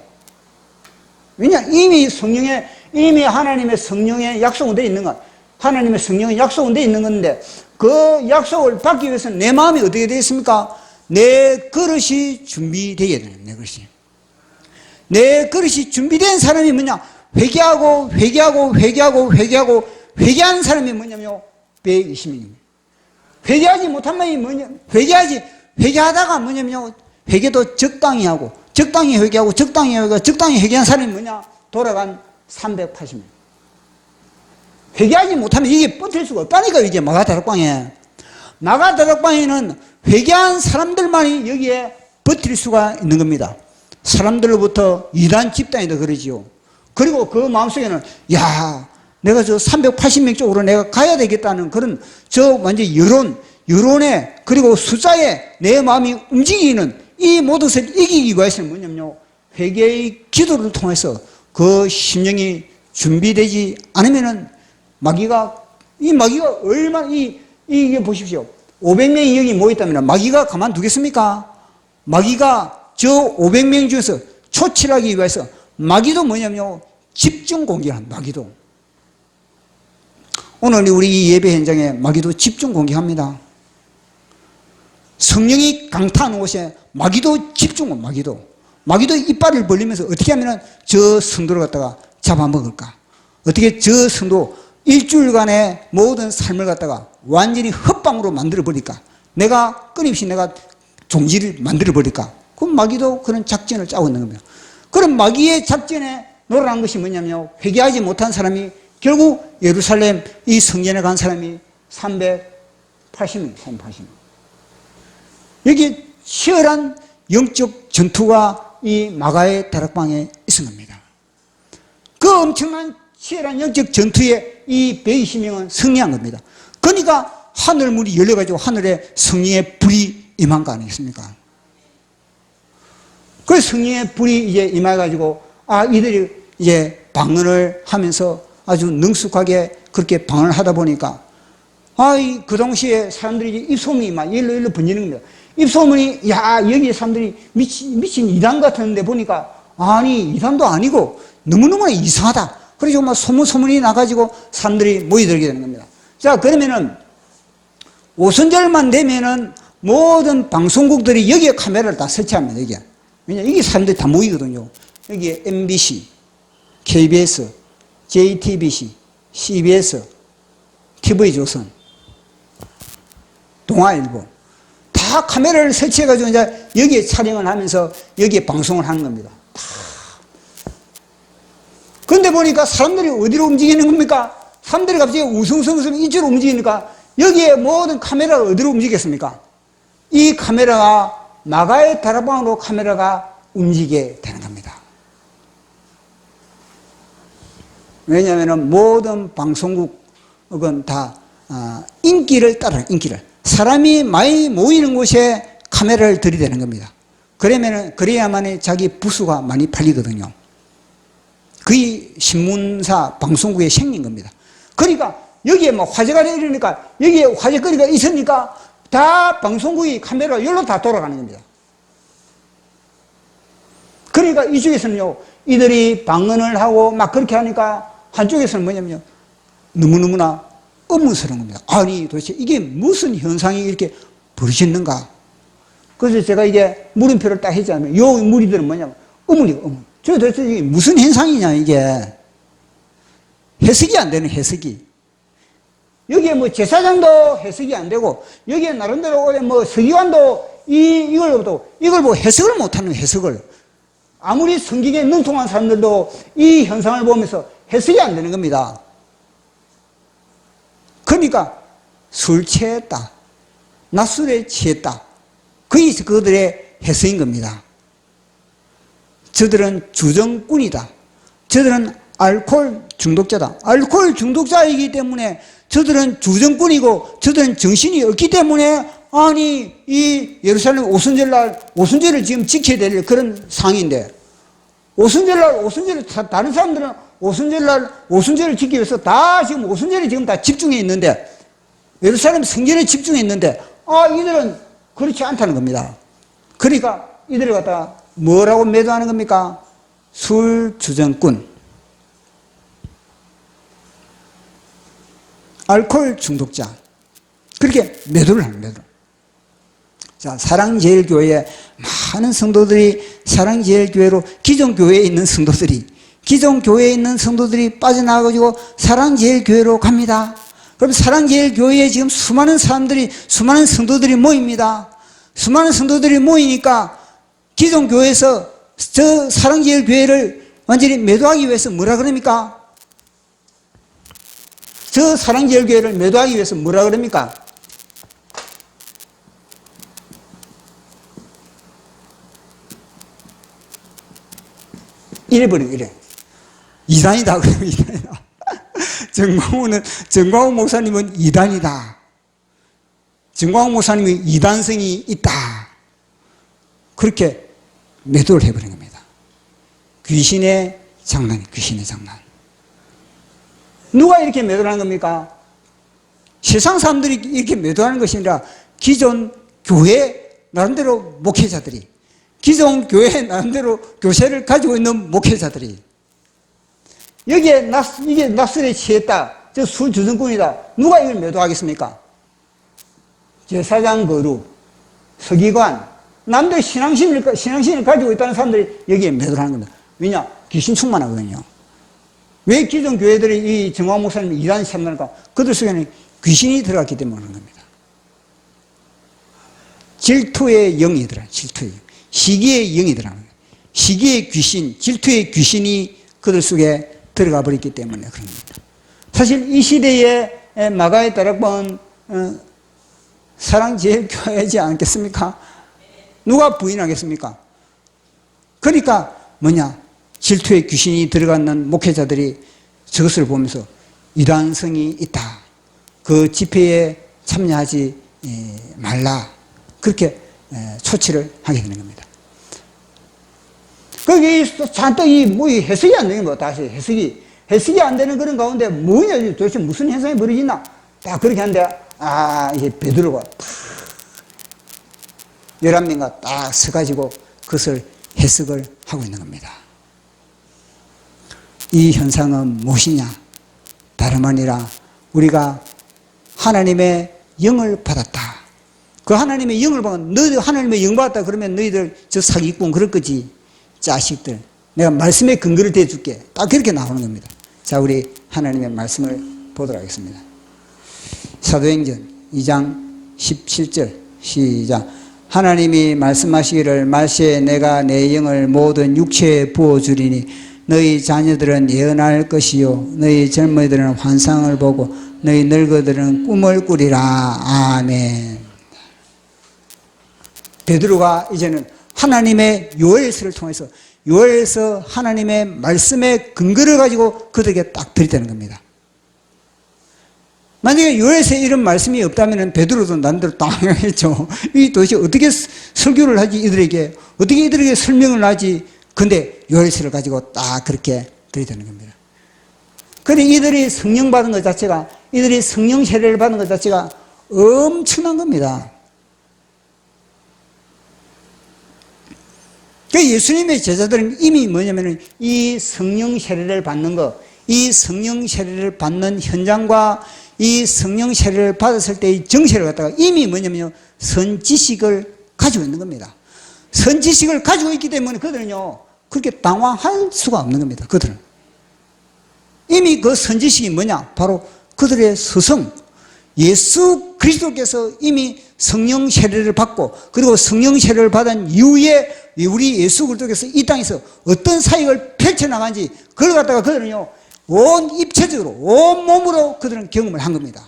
왜냐? 이미 하나님의 성령의 약속은 되어 있는 것. 하나님의 성령의 약속은 되어 있는 건데 그 약속을 받기 위해서는 내 마음이 어떻게 되어 있습니까? 내 그릇이 준비되어야 되는 내 그릇이. 내 그릇이 준비된 사람이 뭐냐? 회개하고 회개한 사람이 뭐냐면 120명입니다. 회개하지 못한 마음이 뭐냐? 회개하다가 뭐냐면 회개도 적당히 하고 적당히 회개하고 적당히 회개한 사람이 뭐냐? 돌아간 380명. 회개하지 못하면 이게 버틸 수가 없다니까. 이게 마가다락방에. 마가다락방에는 회개한 사람들만이 여기에 버틸 수가 있는 겁니다. 사람들로부터 이단 집단이다 그러지요. 그리고 그 마음속에는 야 내가 저 380명 쪽으로 내가 가야 되겠다는 그런 저 완전 여론에 그리고 숫자에 내 마음이 움직이는 이 모든 것을 이기기 위해서는 뭐냐면요, 회개의 기도를 통해서 그 심령이 준비되지 않으면은 마귀가 얼마나 이게 보십시오. 500명이 여기 모였다면 마귀가 가만두겠습니까? 마귀가 저 500명 중에서 초칠하기 위해서 마귀도 뭐냐면요, 집중 공격합니다. 마귀도. 오늘 우리 이 예배 현장에 마귀도 집중 공격합니다. 성령이 강타하는 곳에 마귀도 집중, 마귀도 이빨을 벌리면서 어떻게 하면 저 성도를 갖다가 잡아먹을까? 어떻게 저 성도 일주일간의 모든 삶을 갖다가 완전히 헛방으로 만들어버릴까? 내가 끊임없이 내가 종지를 만들어버릴까? 그럼 마귀도 그런 작전을 짜고 있는 겁니다. 그럼 마귀의 작전에 놀아난 것이 뭐냐면요, 회개하지 못한 사람이 결국 예루살렘 이 성전에 간 사람이 380명. 여기 치열한 영적 전투가 이 마가의 다락방에 있은 겁니다. 그 엄청난 치열한 영적 전투에 이 120명은 승리한 겁니다. 그러니까 하늘문이 열려가지고 하늘에 성령의 불이 임한 거 아니겠습니까? 그 성령의 불이 이제 임해가지고 이들이 이제 방언을 하면서 아주 능숙하게 그렇게 방언을 하다 보니까 그 동시에 사람들이 입소문이 막 일로 번지는 겁니다. 입소문이 여기 사람들이 미친 이단 같은데 보니까 아니 이단도 아니고 너무너무 이상하다. 그래서 막 소문이 나가지고 사람들이 모여들게 되는 겁니다. 자, 그러면은 오순절만 되면은 모든 방송국들이 여기에 카메라를 다 설치합니다. 여기에. 왜냐, 여기 사람들이 다 모이거든요. 여기에 MBC, KBS, JTBC, CBS, TV조선, 동아일보 다 카메라를 설치해가지고 이제 여기에 촬영을 하면서 여기에 방송을 하는 겁니다. 그런데 보니까 사람들이 어디로 움직이는 겁니까? 사람들이 갑자기 우성성성 이쪽으로 움직이니까 여기에 모든 카메라가 어디로 움직였습니까? 이 카메라가 마가의 다락방으로 카메라가 움직이게 되는 겁니다. 왜냐하면 모든 방송국은 다 인기를 따라요. 인기를. 사람이 많이 모이는 곳에 카메라를 들이대는 겁니다. 그래야만이 자기 부수가 많이 팔리거든요. 그게 신문사, 방송국에 생긴 겁니다. 그러니까 여기에 뭐 화제가 되니까 여기에 화제거리가 있으니까 다 방송국이 카메라가 여기로 다 돌아가는 겁니다. 그러니까 이쪽에서는요, 이들이 방언을 하고 막 그렇게 하니까 한쪽에서는 뭐냐면요, 너무너무나 의문스러운 겁니다. 아니, 도대체 이게 무슨 현상이 이렇게 벌어졌는가? 그래서 제가 이게 물음표를 딱 했잖아요. 요 무리들은 뭐냐면, 의문. 저 도대체 이게 무슨 현상이냐, 이게. 해석이 안 되는 해석이. 여기에 뭐 제사장도 해석이 안 되고, 여기에 나름대로 뭐 서기관도 이걸 보고 해석을 못하는 해석을. 아무리 성경에 능통한 사람들도 이 현상을 보면서 해석이 안 되는 겁니다. 그러니까 술 취했다, 낮술에 취했다, 그게 그들의 해석인 겁니다. 저들은 주정꾼이다, 저들은 알코올 중독자다. 알코올 중독자이기 때문에 저들은 주정꾼이고 저들은 정신이 없기 때문에, 아니 이 예루살렘 오순절날 오순절을 지금 지켜야 될 그런 상황인데, 오순절날 오순절을, 다른 사람들은 오순절날 오순절을 지키기 위해서 다 지금 오순절에 지금 다 집중해 있는데, 예루살렘 성전에 집중해 있는데, 이들은 그렇지 않다는 겁니다. 그러니까 이들을 갖다가 뭐라고 매도하는 겁니까? 술 주정꾼, 알코올 중독자, 그렇게 매도를 하는 매도. 자, 사랑제일교회 많은 성도들이, 사랑제일교회로 기존 교회에 있는 성도들이, 기존 교회에 있는 성도들이 빠져나가가지고 사랑제일교회로 갑니다. 그럼 사랑제일교회에 지금 수많은 사람들이, 수많은 성도들이 모입니다. 수많은 성도들이 모이니까 기존 교회에서 저 사랑제일교회를 완전히 매도하기 위해서 뭐라 그럽니까? 저 사랑제일교회를 매도하기 위해서 뭐라 그럽니까? 이래. 이단이다. 그러면 이단이다. 정광훈 목사님은 이단이다. 정광훈 목사님은 이단성이 있다. 그렇게 매도를 해버린 겁니다. 귀신의 장난. 누가 이렇게 매도를 하는 겁니까? 세상 사람들이 이렇게 매도하는 것이 아니라 기존 교회 나름대로 목회자들이, 기존 교회 나름대로 교세를 가지고 있는 목회자들이, 여기에 이게 낯설에 취했다, 저 술 주정꾼이다, 누가 이걸 매도하겠습니까? 제사장 거룩, 서기관, 남들 신앙심을 가지고 있다는 사람들이 여기에 매도를 하는 겁니다. 왜냐? 귀신 충만하거든요. 왜 기존 교회들이 이 정광 목사님이 이단을 참나니까? 그들 속에는 귀신이 들어갔기 때문에 그런 겁니다. 질투의 영이 들어요. 질투의 영. 시기의 영이 들어가는 거예요. 시기의 귀신, 질투의 귀신이 그들 속에 들어가 버렸기 때문에 그런 겁니다. 사실 이 시대에 마가의 다락방은 사랑제일교회이지 않겠습니까? 누가 부인하겠습니까? 그러니까 뭐냐? 질투의 귀신이 들어가는 목회자들이 저것을 보면서 이단성이 있다, 그 집회에 참여하지 말라, 그렇게 조치를 하게 되는 겁니다. 거기 잔뜩 해석이 안 되는 거, 다시 해석이 안 되는 그런 가운데 뭐냐, 도대체 무슨 현상이 벌어지나? 딱 그렇게 하는데, 이게 베드로가 탁 11명과 딱 서가지고 그것을 해석을 하고 있는 겁니다. 이 현상은 무엇이냐? 다름 아니라 우리가 하나님의 영을 받았다. 그 하나님의 영을 받으면, 너희들 하나님의 영 받았다 그러면 너희들 저 사기꾼 그럴 거지, 자식들, 내가 말씀의 근거를 대줄게, 딱 그렇게 나오는 겁니다. 자, 우리 하나님의 말씀을 보도록 하겠습니다. 사도행전 2장 17절 시작. 하나님이 말씀하시기를 말세에 내가 내 영을 모든 육체에 부어주리니 너희 자녀들은 예언할 것이요 너희 젊은이들은 환상을 보고 너희 늙어들은 꿈을 꾸리라. 아멘. 베드로가 이제는 하나님의 요엘서를 통해서, 요엘서 하나님의 말씀의 근거를 가지고 그들에게 딱 드리다는 겁니다. 만약에 요엘서에 이런 말씀이 없다면 베드로도 난대로 당황했죠. 이 도대체 어떻게 설교를 하지, 이들에게 어떻게 이들에게 설명을 하지. 근데 요엘서를 가지고 딱 그렇게 드리다는 겁니다. 그런데 이들이 성령 받은 것 자체가, 이들이 성령 세례를 받은 것 자체가 엄청난 겁니다. 그 예수님의 제자들은 이미 뭐냐면은 이 성령 세례를 받는 거, 이 성령 세례를 받는 현장과 이 성령 세례를 받았을 때의 정세를 갖다가 이미 뭐냐면요, 선지식을 가지고 있는 겁니다. 선지식을 가지고 있기 때문에 그들은요, 그렇게 당황할 수가 없는 겁니다. 그들은. 이미 그 선지식이 뭐냐? 바로 그들의 스승, 예수 그리스도께서 이미 성령 세례를 받고, 그리고 성령 세례를 받은 이후에 우리 예수 그리스도께서 이 땅에서 어떤 사역을 펼쳐나간지, 그걸 갖다가 그들은요, 온 입체적으로, 온 몸으로 그들은 경험을 한 겁니다.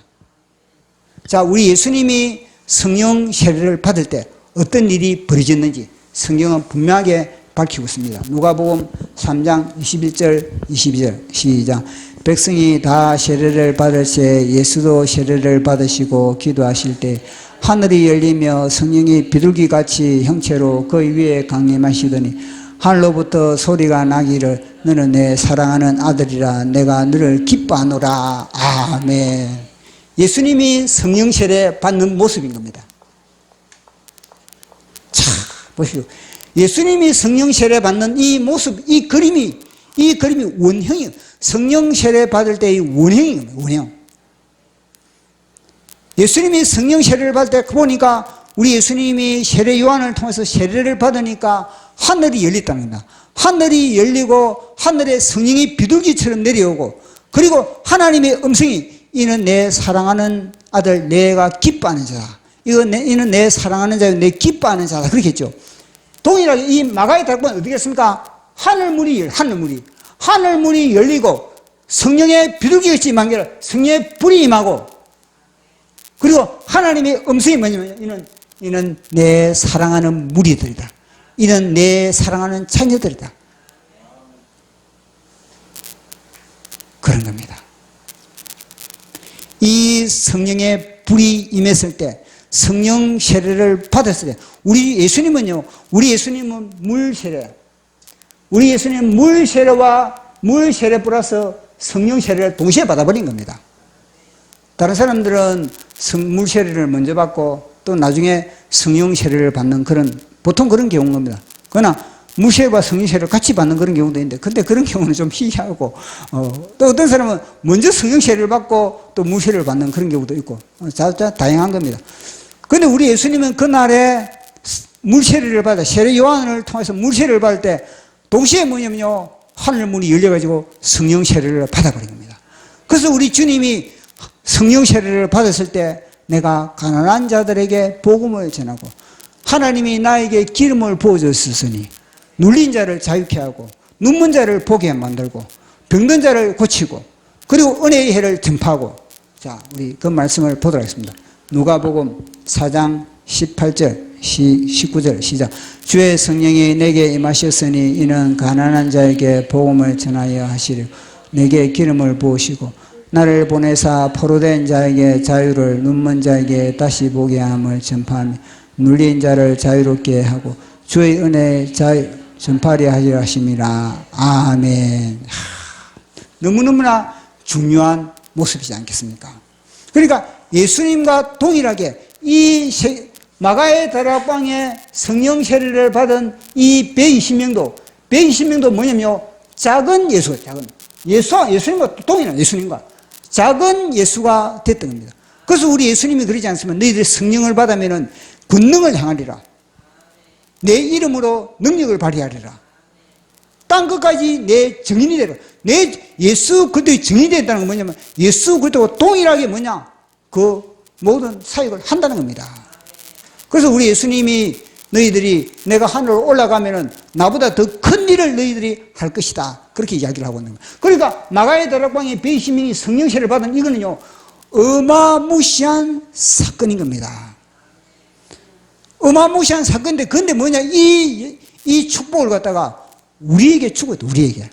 자, 우리 예수님이 성령 세례를 받을 때 어떤 일이 벌어졌는지 성경은 분명하게 밝히고 있습니다. 누가복음 3장 21절 22절 시작. 백성이 다 세례를 받을 때 예수도 세례를 받으시고 기도하실 때 하늘이 열리며 성령이 비둘기같이 형체로 그 위에 강림하시더니 하늘로부터 소리가 나기를 너는 내 사랑하는 아들이라 내가 너를 기뻐하노라. 아멘. 예수님이 성령 세례 받는 모습인 겁니다. 자, 보시오. 예수님이 성령 세례 받는 이 모습, 이 그림이 원형이에요. 성령 세례 받을 때의 원형인 겁니다. 원형. 예수님이 성령 세례를 받을 때 보니까 우리 예수님이 세례 요한을 통해서 세례를 받으니까 하늘이 열렸다는 겁니다. 하늘이 열리고 하늘에 성령이 비둘기처럼 내려오고, 그리고 하나님의 음성이 이는 내 사랑하는 아들 내가 기뻐하는 자다. 이는 내 사랑하는 자요 내 기뻐하는 자다. 그렇게 했죠. 동일하게 이 마가의 다락방은 어떻게 했습니까? 하늘문이 열리고 성령의 비둘기같이 임한 성령의 불이 임하고, 그리고 하나님의 음성이 뭐냐면 이는 내 사랑하는 무리들이다. 이는 내 사랑하는 자녀들이다. 그런 겁니다. 이 성령의 불이 임했을 때, 성령 세례를 받았을 때, 우리 예수님은 물 세례. 우리 예수님은 물 세례와 물 세례 플러스 성령 세례를 동시에 받아버린 겁니다. 다른 사람들은 물 세례를 먼저 받고 또 나중에 성령 세례를 받는 보통 그런 경우인 겁니다. 그러나 물 세례와 성령 세례를 같이 받는 그런 경우도 있는데, 근데 그런 경우는 좀 희귀하고, 또 어떤 사람은 먼저 성령 세례를 받고 또 물 세례를 받는 그런 경우도 있고, 다양한 겁니다. 근데 우리 예수님은 그날에 물 세례를 받아, 세례 요한을 통해서 물 세례를 받을 때 동시에 뭐냐면요, 하늘 문이 열려가지고 성령 세례를 받아버린 겁니다. 그래서 우리 주님이 성령 세례를 받았을 때 내가 가난한 자들에게 복음을 전하고, 하나님이 나에게 기름을 부어주셨으니 눌린 자를 자유케 하고 눈먼 자를 보게 만들고 병든 자를 고치고, 그리고 은혜의 해를 전파하고. 자, 우리 그 말씀을 보도록 하겠습니다. 누가복음 4장 18절 19절 시작. 주의 성령이 내게 임하셨으니 이는 가난한 자에게 복음을 전하여 하시려 내게 기름을 부으시고 나를 보내사 포로된 자에게 자유를, 눈먼 자에게 다시 보게 함을 전파하며 눌린 자를 자유롭게 하고 주의 은혜 전파하려 하시라 하심이라. 아멘. 너무너무나 중요한 모습이지 않겠습니까? 그러니까 예수님과 동일하게 이 마가의 다락방에 성령 세례를 받은 이 120명도 뭐냐면요, 작은 예수님과 동일한 예수님과 작은 예수가 됐던 겁니다. 그래서 우리 예수님이 그러지 않습니까? 너희들이 성령을 받으면 권능을 행하리라. 내 이름으로 능력을 발휘하리라. 땅 끝까지 내 증인이 되라. 내 예수 그리스도의 증인이 된다는 건 뭐냐면 예수 그리스도와 동일하게 그 모든 사역을 한다는 겁니다. 그래서 우리 예수님이 너희들이 내가 하늘로 올라가면은 나보다 더 큰 일을 너희들이 할 것이다. 그렇게 이야기를 하고 있는 거예요. 그러니까 마가의 다락방에 120명이 성령 세례를 받은 이거는요, 어마무시한 사건인 겁니다. 어마무시한 사건인데, 근데 뭐냐, 이 축복을 갖다가 우리에게 주거든, 우리에게.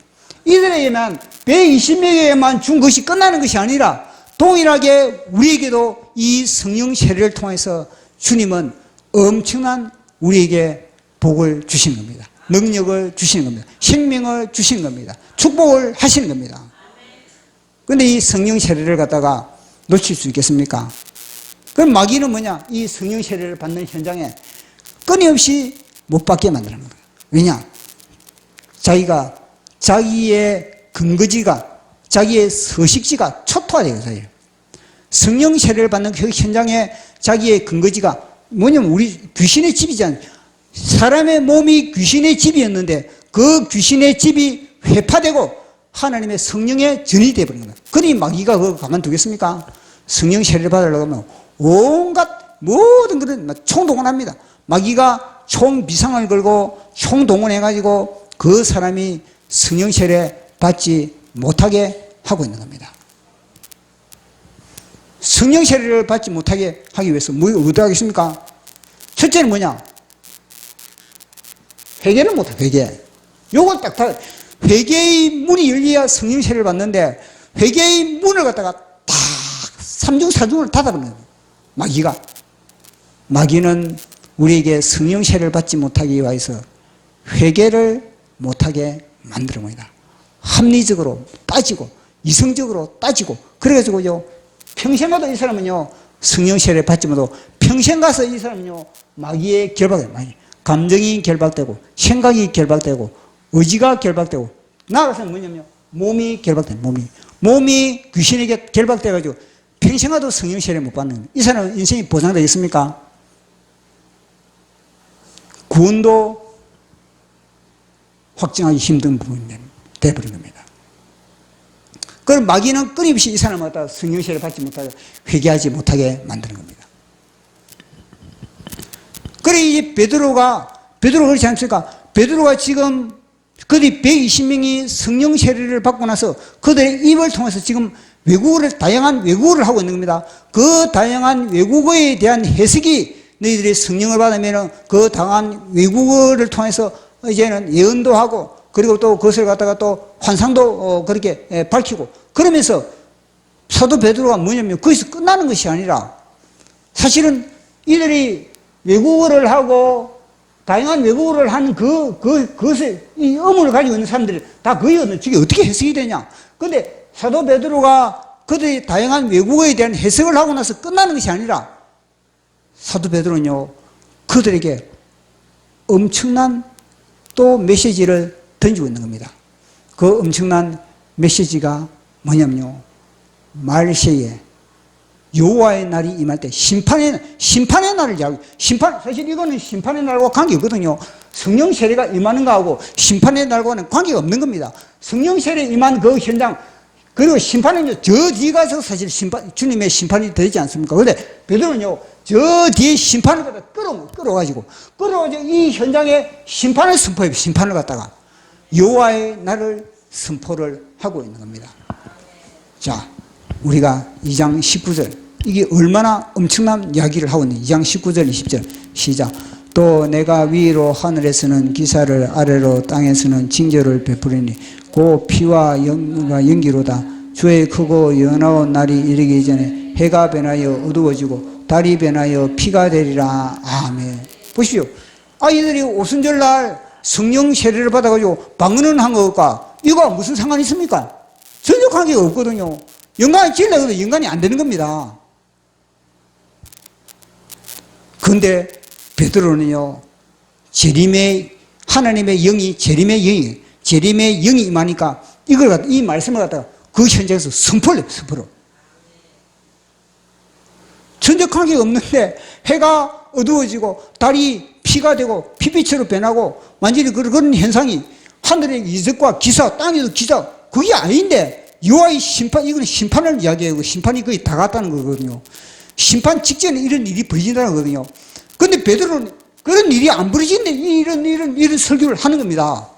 이들에게만 120명에게만 준 것이 끝나는 것이 아니라 동일하게 우리에게도 이 성령 세례를 통해서 주님은 엄청난 우리에게 복을 주시는 겁니다. 능력을 주시는 겁니다. 생명을 주시는 겁니다. 축복을 하시는 겁니다. 그런데 이 성령 세례를 갖다가 놓칠 수 있겠습니까? 그럼 마귀는 뭐냐? 이 성령 세례를 받는 현장에 끊임없이 못 받게 만드는 겁니다. 왜냐? 자기가 자기의 근거지가 자기의 서식지가 초토화되어서요. 성령 세례를 받는 그 현장에 자기의 근거지가 뭐냐면 우리 귀신의 집이잖아요. 사람의 몸이 귀신의 집이었는데 그 귀신의 집이 회파되고 하나님의 성령의 전이 되어버린 겁니다. 그러니 마귀가 그거 가만두겠습니까? 성령 세례를 받으려고 하면 온갖 모든 그런 총동원합니다. 마귀가 총비상을 걸고 총동원해가지고 그 사람이 성령 세례 받지 못하게 하고 있는 겁니다. 성령 세례를 받지 못하게 하기 위해서 뭐 어떻게 하겠습니까? 첫째는 뭐냐? 회개를 못해, 회개. 요걸 딱 회개의 문이 열려야 성령 세례를 받는데 회개의 문을 갖다가 딱 3중 4중을 닫아버리는 거예요. 마귀가. 마귀는 우리에게 성령 세례를 받지 못하기 위해서 회개를 못하게 만들어 봅니다. 합리적으로 따지고 이성적으로 따지고 그래가지고요 평생 가도 이 사람은요 성령 세례 받지 못하고 평생 가서 이 사람은요 마귀의 결박에 감정이 결박되고 생각이 결박되고 의지가 결박되고 나아가서는 뭐냐면 몸이 결박된 몸이 귀신에게 결박돼가지고 평생 가도 성령 세례 못 받는 거예요. 이 사람은 인생이 보장되겠습니까? 구원도 확증하기 힘든 부분이 되어버린 겁니다. 그럼 마귀는 끊임없이 이 사람을 갖다가 성령 세례를 받지 못하게 회개하지 못하게 만드는 겁니다. 그래 이 베드로가 그렇지 않습니까? 베드로가 지금 그들이 120명이 성령 세례를 받고 나서 그들의 입을 통해서 지금 다양한 외국어를 하고 있는 겁니다. 그 다양한 외국어에 대한 해석이 너희들이 성령을 받으면 그 다양한 외국어를 통해서 이제는 예언도 하고 그리고 또 그것을 갖다가 또 환상도 그렇게 밝히고 그러면서 사도 베드로가 뭐냐면 거기서 끝나는 것이 아니라 사실은 이들이 외국어를 하고 다양한 외국어를 하는 그것을 이 의문을 가지고 있는 사람들이 다 그게 저게 어떻게 해석이 되냐. 근데 사도 베드로가 그들이 다양한 외국어에 대한 해석을 하고 나서 끝나는 것이 아니라 사도 베드로는요 그들에게 엄청난 또 메시지를 던지고 있는 겁니다. 그 엄청난 메시지가 뭐냐면요 말세에 여호와의 날이 임할 때 심판의 날을 이야기하고 사실 이거는 심판의 날과 관계없거든요. 성령 세례가 임하는 거하고 심판의 날과는 관계가 없는 겁니다. 성령 세례 임한 그 현장 그리고 심판은요 저 뒤에 가서 사실 주님의 심판이 되지 않습니까? 그런데 베드로는요 저 뒤에 심판을 갖다 끌어가지고 이 현장에 심판을 선포해요. 심판을 갖다가 여호와의 날을 선포를 하고 있는 겁니다. 자, 우리가 2장 19절 이게 얼마나 엄청난 이야기를 하고 있는 2장 19절 20절 시작. 또 내가 위로 하늘에서는 기사를 아래로 땅에서는 징조를 베푸리니 그 피와 연기로다. 주의 크고 연하온 날이 이르기 전에 해가 변하여 어두워지고 달이 변하여 피가 되리라. 아멘. 보십시오. 아이들이 오순절날 성령 세례를 받아가지고 방언을 한 것과 이거와 무슨 상관이 있습니까? 전혀 관계가 없거든요. 영광이 지으려고 해도 영광이 안 되는 겁니다. 그런데 베드로는요 하나님의 영이 재림의 영이 임하니까 이 말씀을 갖다가 그 현장에서 선포를 해요. 전혀 관계가 없는데 해가 어두워지고 달이 피가 되고 피빛으로 변하고 완전히 그런 현상이 하늘의 이적과 기사, 땅에도 기사 그게 아닌데 여호와의 심판, 이건 심판을 이야기하고 심판이 거의 다 갔다는 거거든요. 심판 직전에 이런 일이 벌어진다는 거거든요. 그런데 베드로는 그런 일이 안 벌어지는데 이런 설교를 하는 겁니다.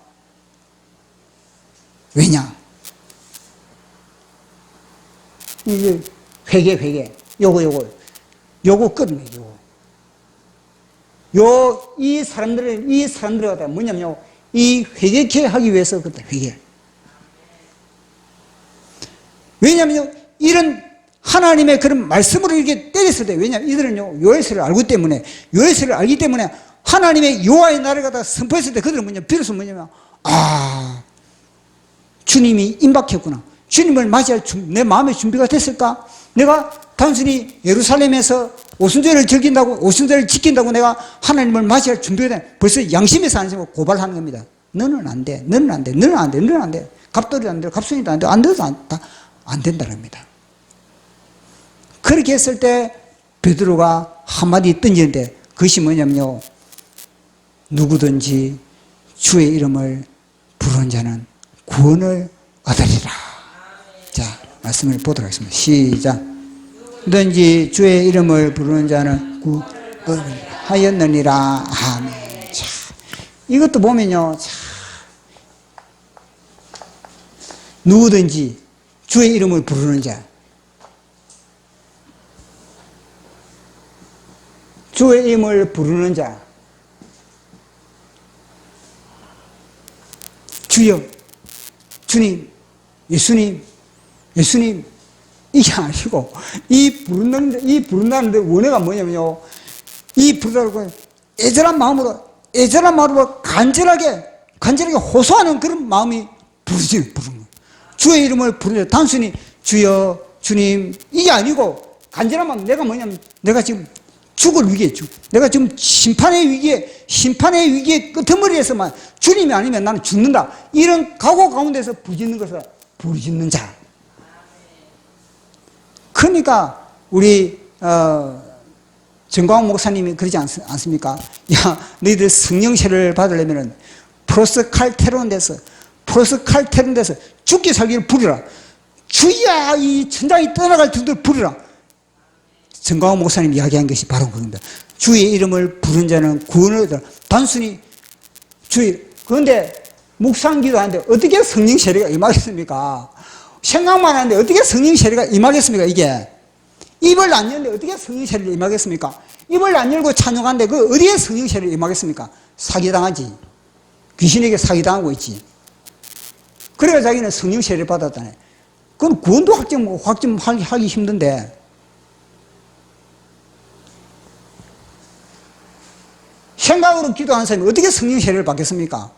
왜냐? 이게 회개. 요거 끊네, 이 사람들을 갖다가 뭐냐면요. 이 회개케 하기 위해서 그때 회개. 왜냐면요. 이런 하나님의 그런 말씀으로 이렇게 때렸을 때, 왜냐면 이들은요, 요에스를 알기 때문에 하나님의 여호와의 날을 갖다가 선포했을 때 그들은 비로소 뭐냐면, 주님이 임박했구나. 주님을 맞이할 내 마음의 준비가 됐을까? 내가 단순히 예루살렘에서 오순절을 즐긴다고, 오순절을 지킨다고 내가 하나님을 맞이할 준비가 돼. 벌써 양심에서 안 생기고 고발하는 겁니다. 너는 안 돼, 너는 안 돼, 너는 안 돼, 너는 안 돼. 갑돌이도 안 돼, 갑순이도 안 돼, 안 돼도 안 된다는 겁니다. 그렇게 했을 때 베드로가 한마디 던지는데 그것이 뭐냐면요. 누구든지 주의 이름을 부르는 자는 구원을 얻으리라. 자, 말씀을 보도록 하겠습니다. 시작. 누구든지 주의 이름을 부르는 자는 구원을 하였느니라. 아멘. 자, 이것도 보면요. 자, 누구든지 주의 이름을 부르는 자, 주의 이름을 부르는 자, 주여, 주님, 예수님, 예수님, 이게 아니고, 이 부른다는데 원어가 뭐냐면요. 이 부르다고 애절한 마음으로 간절하게 호소하는 그런 마음이 부르는 거예요. 주의 이름을 부르는 자, 단순히 주여, 주님, 이게 아니고, 간절한 마음, 내가 뭐냐면, 내가 지금 죽을 위기에, 내가 지금 심판의 위기에 끄트머리에서만 주님이 아니면 나는 죽는다. 이런 각오 가운데서 부르짖는 것을 부르짖는 자. 그러니까 우리 정광훈 목사님이 그러지 않습니까? 야, 너희들 성령세를 받으려면 프로스칼테론 데서 죽기 살기를 부르라. 주야, 이 천장이 떠나갈 줄들 부르라. 정광훈 목사님이 이야기한 것이 바로 그겁니다. 주의 이름을 부른 자는 구원을 얻으라. 단순히 그런데 묵상기도 하는데 어떻게 성령 세례가 임하겠습니까? 생각만 하는데 어떻게 성령 세례가 임하겠습니까? 이게 입을 안 열는데 어떻게 성령 세례가 임하겠습니까? 입을 안 열고 찬양하는데 그 어디에 성령 세례가 임하겠습니까? 사기당하지. 귀신에게 사기당하고 있지. 그래야 자기는 성령 세례를 받았다네. 그건 구원도 확증하기 힘든데. 생각으로 기도하는 사람이 어떻게 성령 세례를 받겠습니까?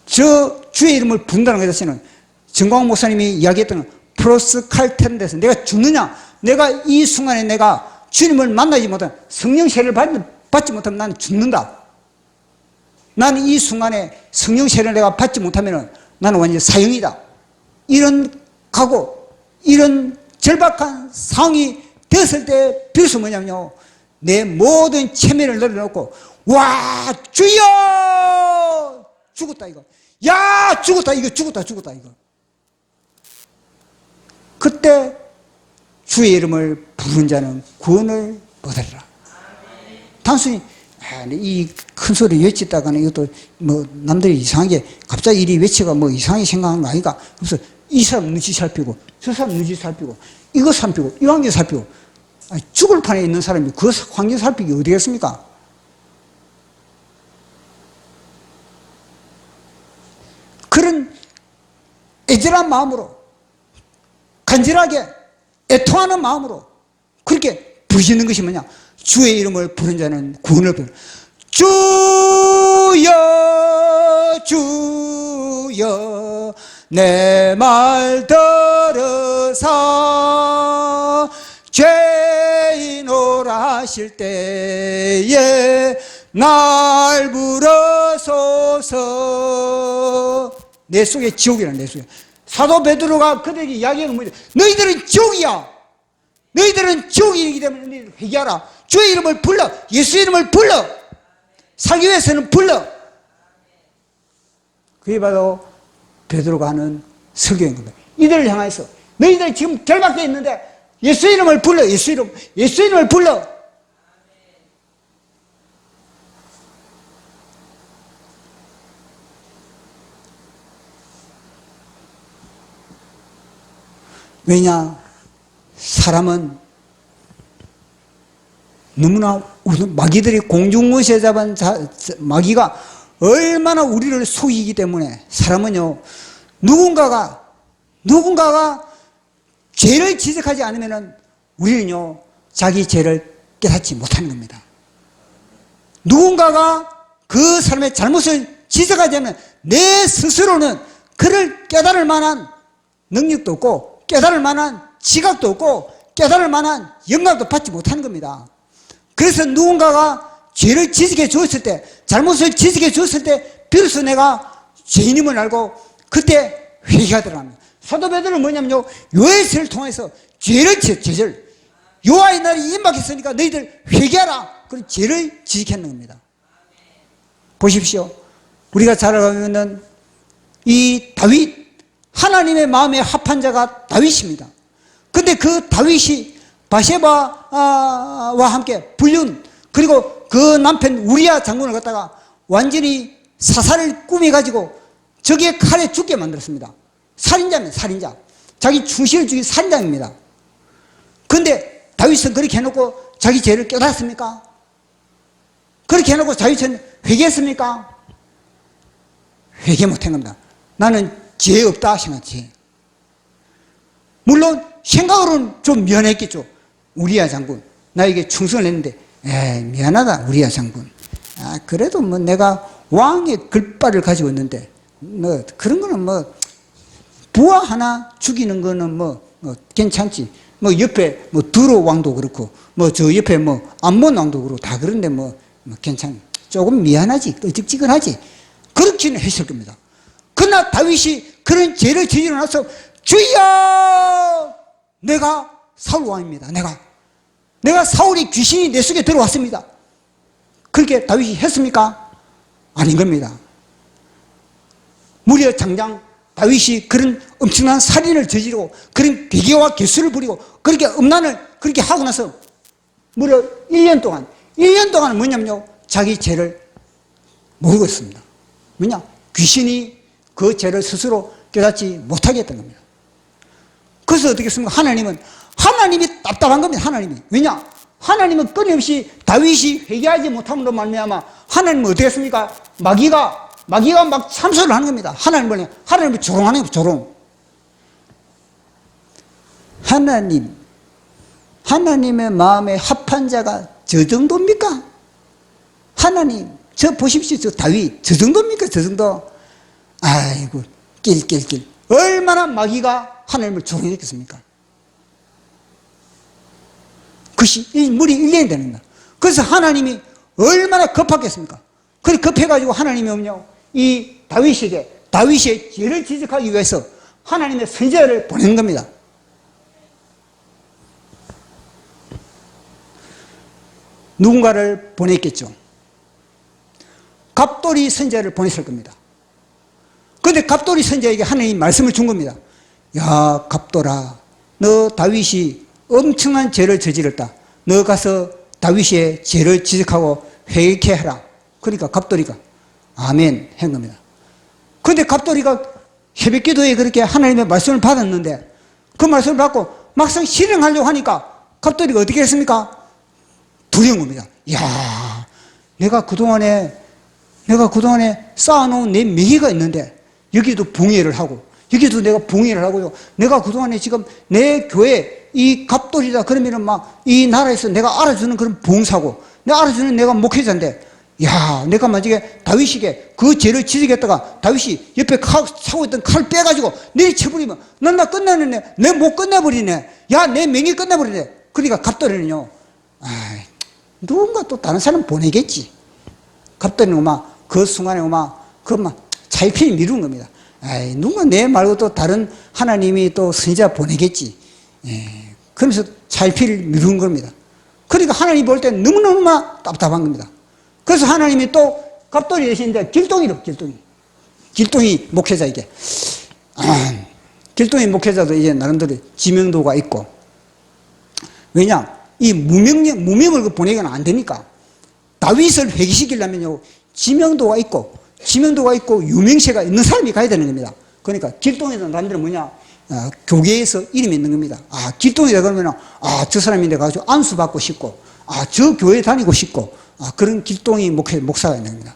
주의 이름을 부른다는 것에서는 정광훈 목사님이 이야기했던 프로스칼테른 데서 내가 죽느냐? 내가 이 순간에 내가 주님을 만나지 못하면 성령 세례를 받지 못하면 나는 죽는다. 나는 이 순간에 성령 세례를 내가 받지 못하면 나는 완전 사형이다. 이런 각오, 이런 절박한 상황이 됐을 때 비로소 뭐냐면요. 내 모든 체면을 내려놓고 와 주여 죽었다 이거 야 죽었다 이거 그때 주의 이름을 부른 자는 구원을 얻으리라. 단순히 이 큰 소리 외치다가는 이것도 뭐 남들이 이상하게 갑자기 이리 외치가 뭐 이상하게 생각하는 거 아닌가. 그래서 이 사람 눈치 살피고 저 사람 눈치 살피고 이거 살피고 이 환경 살피고 죽을 판에 있는 사람이 그 환경 살피기 어디겠습니까? 그런 애절한 마음으로 간절하게 애통하는 마음으로 그렇게 부르짖는 것이 뭐냐? 주의 이름을 부른 자는 구원을 받는 주여 주여 내 말 들으사 죄인오라 하실 때에 날 부르소서. 내 속에 지옥이라. 내 속에 사도 베드로가 그들에게 이야기하는 뭐냐? 너희들은 지옥이야. 너희들은 지옥이기 때문에 너희들 회개하라. 주의 이름을 불러. 예수 이름을 불러. 살기 위해서는 불러. 그게 바로 베드로가 하는 설교인 겁니다. 이들을 향해서 너희들 지금 결박되어 있는데 예수 이름을 불러. 예수 이름을 불러. 왜냐? 사람은 너무나 마귀들이 공중무시에 잡은 마귀가 얼마나 우리를 속이기 때문에 사람은요 누군가가 죄를 지적하지 않으면 우리는요 자기 죄를 깨닫지 못하는 겁니다. 누군가가 그 사람의 잘못을 지적하지 않으면 내 스스로는 그를 깨달을 만한 능력도 없고 깨달을 만한 지각도 없고 깨달을 만한 영감도 받지 못하는 겁니다. 그래서 누군가가 죄를 지적해 주었을 때, 잘못을 지적해 주었을 때 비로소 내가 죄인임을 알고 그때 회개하더라는 거예요. 사도 베드로는 뭐냐면요, 요에스를 통해서 죄를 여호와의 날이 임박했으니까 너희들 회개하라. 그런 죄를 지적했는 겁니다. 보십시오. 우리가 잘 알고 있는 이 다윗, 하나님의 마음에 합한 자가 다윗입니다. 근데 그 다윗이 바세바와 함께 불륜, 그리고 그 남편 우리야 장군을 갖다가 완전히 사살을 꾸며가지고 적의 칼에 죽게 만들었습니다. 살인자입니다. 살인자. 자기 충신을 죽인 살인자입니다. 근데 다윗은 그렇게 해놓고 자기 죄를 깨달았습니까? 그렇게 해놓고 다윗은 회개했습니까? 회개 못한 겁니다. 나는 죄 없다 생각지. 물론 생각으로는 좀 미안했겠죠. 우리야 장군, 나에게 충성을 했는데 미안하다 우리야 장군. 그래도 뭐 내가 왕의 글발을 가지고 있는데 뭐 그런 거는 뭐 부하 하나 죽이는 거는 뭐 괜찮지. 뭐 옆에 뭐 두로 왕도 그렇고 뭐 저 옆에 뭐 암몬 왕도 그렇고 다 그런데 뭐 괜찮. 조금 미안하지, 끔찍하지. 그렇게는 했을 겁니다. 그러나 다윗이 그런 죄를 저지르고 나서 주여, 내가 사울 왕입니다. 내가 사울의 귀신이 내 속에 들어왔습니다. 그렇게 다윗이 했습니까? 아닌 겁니다. 무려 장장 다윗이 그런 엄청난 살인을 저지르고 그런 괴계와 개수를 부리고 그렇게 음란을 그렇게 하고 나서 무려 1년 동안 뭐냐면요, 자기 죄를 모르고 있습니다. 왜냐? 귀신이 그 죄를 스스로 깨닫지 못하게 했던 겁니다. 그래서 어떻게 했습니까? 하나님이 답답한 겁니다. 하나님이. 왜냐? 하나님은 끊임없이 다윗이 회개하지 못함으로 말미암아 하나님은 어떻게 했습니까? 마귀가 막 참소를 하는 겁니다. 하나님을 조롱하는 거예요. 조롱. 하나님의 마음에 합한 자가 저 정도입니까? 하나님, 저 보십시오. 저 다윗, 저 정도입니까? 저 정도. 아이고, 낄. 얼마나 마귀가 하나님을 조롱했겠습니까? 그것이 물이 1년이 되는 거야. 그래서 하나님이 얼마나 급하겠습니까? 그래 급해가지고 하나님이 이 다윗에게, 다윗의 죄를 지적하기 위해서 하나님의 선지자를 보낸 겁니다. 누군가를 보냈겠죠. 갑돌이 선지자를 보냈을 겁니다. 그런데 갑돌이 선지자에게 하나님이 말씀을 준 겁니다. 야, 갑돌아, 너 다윗이 엄청난 죄를 저질렀다. 너 가서 다윗의 죄를 지적하고 회개케 해라. 그러니까 갑돌이가 아멘 한 겁니다. 그런데 갑돌이가 새벽기도에 그렇게 하나님의 말씀을 받았는데 그 말씀을 받고 막상 실행하려고 하니까 갑돌이가 어떻게 했습니까? 두려운 겁니다. 야, 내가 그동안에 쌓아놓은 내 명예가 있는데 여기도 붕괴를 하고 여기도 내가 붕괴를 하고요. 내가 그동안에 지금 내 교회 이 갑돌이다 그러면은 막 이 나라에서 내가 알아주는 그런 봉사고 내가 알아주는 내가 목회자인데, 야, 내가 만약에 다윗에게 그 죄를 지적했다가 다윗이 옆에 차고 있던 칼 빼가지고 내리쳐버리면 넌 나 끝내네. 내 못 끝내버리네. 야, 내 명예 끝내버리네. 그러니까 갑돌이는요, 누군가 또 다른 사람 보내겠지. 갑돌이는 막 그 순간에 막 차일피일 미루는 겁니다. 누가 내 말고 또 다른 하나님이 또 선지자 보내겠지. 그러면서 차일피일 미루는 겁니다. 그러니까 하나님이 볼 때 너무너무 답답한 겁니다. 그래서 하나님이 또 갑돌이 되시는데 길동이 목회자에게. 길동이 목회자도 이제 나름대로 지명도가 있고. 왜냐? 이 무명을 보내기는 안 되니까. 다윗을 회개시키려면요, 지명도가 있고 유명세가 있는 사람이 가야 되는 겁니다. 그러니까 길동이라는 사람들은 뭐냐? 교계에서 이름이 있는 겁니다. 길동이다 그러면 저 사람인데 가지고 안수받고 싶고 저 교회 다니고 싶고 그런 길동이 목사가 있는 겁니다.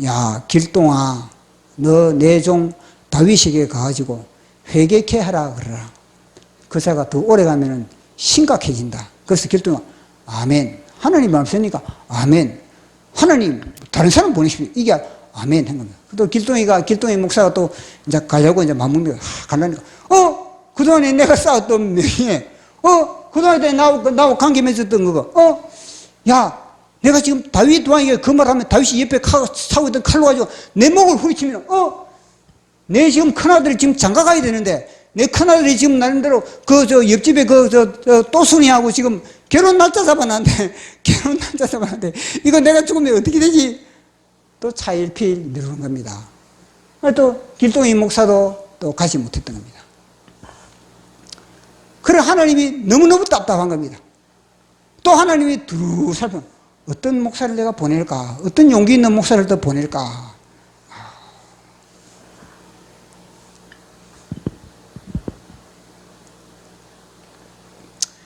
야, 길동아, 너 내 종 다윗에게 가가지고 회개케 하라 그러라. 그 자가 더 오래 가면은 심각해진다. 그래서 길동아, 아멘. 하나님 말씀이니까 아멘. 하나님 다른 사람 보내십시오. 이게 아멘 한 겁니다. 또 길동이 목사가 또 이제 가려고 이제 마음먹는 가려니까 그동안에 내가 쌓았던 명예, 고등학교 때 나하고 관계 맺었던 그거. 야, 내가 지금 다윗 왕에게 그 말하면 다윗이 옆에 차고 있던 칼로 가지고 내 목을 후리치면, 내 지금 큰아들이 지금 장가 가야 되는데, 내 큰아들이 지금 나름대로 옆집에 또순이하고 지금 결혼 날짜 잡아놨는데, 이거 내가 죽으면 어떻게 되지? 또 차일피일 미루는 겁니다. 또 길동이 목사도 또 가지 못했던 겁니다. 그래 하나님이 너무너무 답답한 겁니다. 또 하나님이 두루 살펴 어떤 목사를 내가 보낼까? 어떤 용기 있는 목사를 더 보낼까?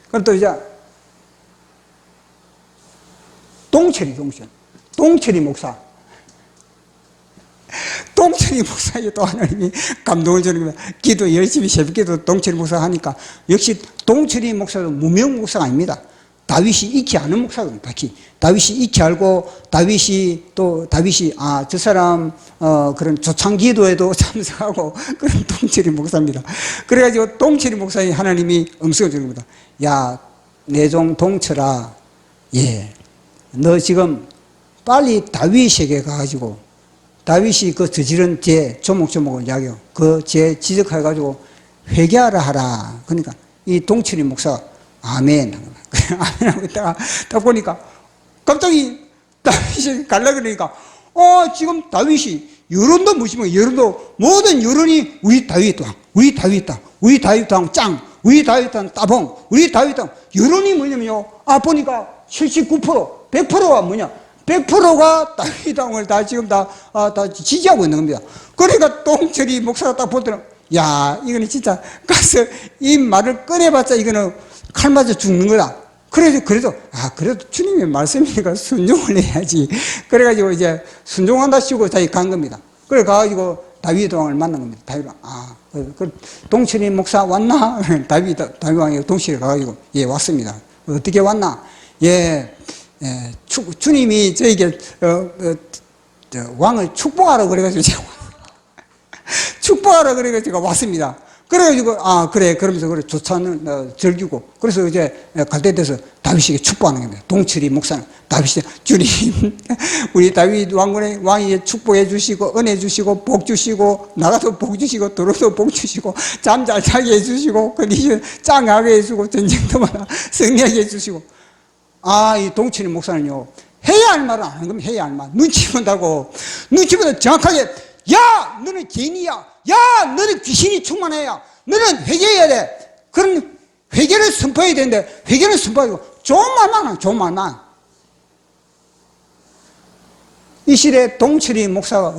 그럼 또 이제 동철이 목사. 동철이 목사에 또 하나님이 감동을 주는 겁니다. 기도 열심히 새벽기도 동철이 목사 하니까 역시 동철이 목사도 무명 목사가 아닙니다. 다윗이 익히 아는 목사거든요. 다윗이 익히 알고 다윗이 저 사람 그런 조창 기도에도 참석하고 그런 동철이 목사입니다. 그래가지고 동철이 목사에 하나님이 음성을 주는 겁니다. 야, 내 종 동철아, 너 지금 빨리 다윗에게 가가지고 다윗이 그 저지른 죄 조목조목을 이야기해요. 그 죄 지적해가지고 회개하라 하라. 그러니까 이 동철이 목사가 아멘. 아멘하고 있다가 딱 보니까 갑자기 다윗이 갈라 그러니까 지금 다윗이 여론도 무시하고 여론도 모든 여론이 우리 다윗 왕, 우리 다윗 왕 짱, 우리 다윗 왕 따봉, 우리 다윗 왕 여론이 뭐냐면요. 보니까 79%, 100%가 뭐냐? 100%가 다윗 왕을 다 지금 다 지지하고 있는 겁니다. 그러니까 동철이 목사가 딱 보더니 야, 이거는 진짜 가서 이 말을 꺼내봤자 이거는 칼 맞아 죽는 거다. 그래도 주님의 말씀이니까 순종을 해야지. 그래가지고 이제 순종한다 시고 자기 간 겁니다. 그래 가가지고 다윗 왕을 만난 겁니다. 다윗 왕. 동철이 목사 왔나? 다윗 왕이 동철이 가가지고 왔습니다. 어떻게 왔나? 주님이 저에게 왕을 축복하라고 그래가지고 제가 축복하라 그래가지고 제가 왔습니다. 그래가지고 그래 그러면서 그래 조차는 즐기고 그래서 이제 갈 때 돼서 다윗에게 축복하는 겁니다. 동철이 목사는 다윗이 주님 우리 다윗 왕이 축복해 주시고 은혜 주시고 복 주시고 나가도 복 주시고 들어도 복 주시고 잠 잘 자게 해주시고 컨디션 짱하게 해주고 전쟁터마다 승리하게 해주시고 이 동철이 목사는요 해야 할 말은 안 하는 겁니다. 해야 할 말 눈치 본다고 눈치 보다 정확하게 야 너는 죄인이야 야 너는 귀신이 충만해야 너는 회개해야 돼. 그런 회개를 선포해야 되는데 회개는 선포하고 좋은 말만 이 시대에 동철이 목사가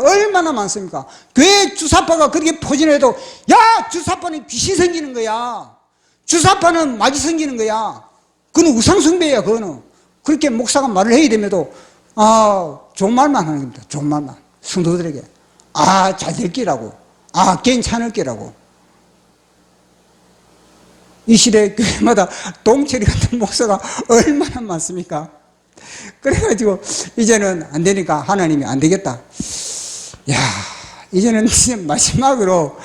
얼마나 많습니까? 교회 주사파가 그렇게 포진해도 야 주사파는 귀신 생기는 거야 주사파는 마귀 생기는 거야 그건 우상숭배야 그거는 그렇게 목사가 말을 해야 되면도 좋은 말만 하는 겁니다. 좋은 말만 성도들에게 잘 될 기라고 괜찮을 기라고. 이 시대 교회마다 동철이 같은 목사가 얼마나 많습니까? 그래가지고 이제는 안 되니까 하나님이 안 되겠다. 이제는 마지막으로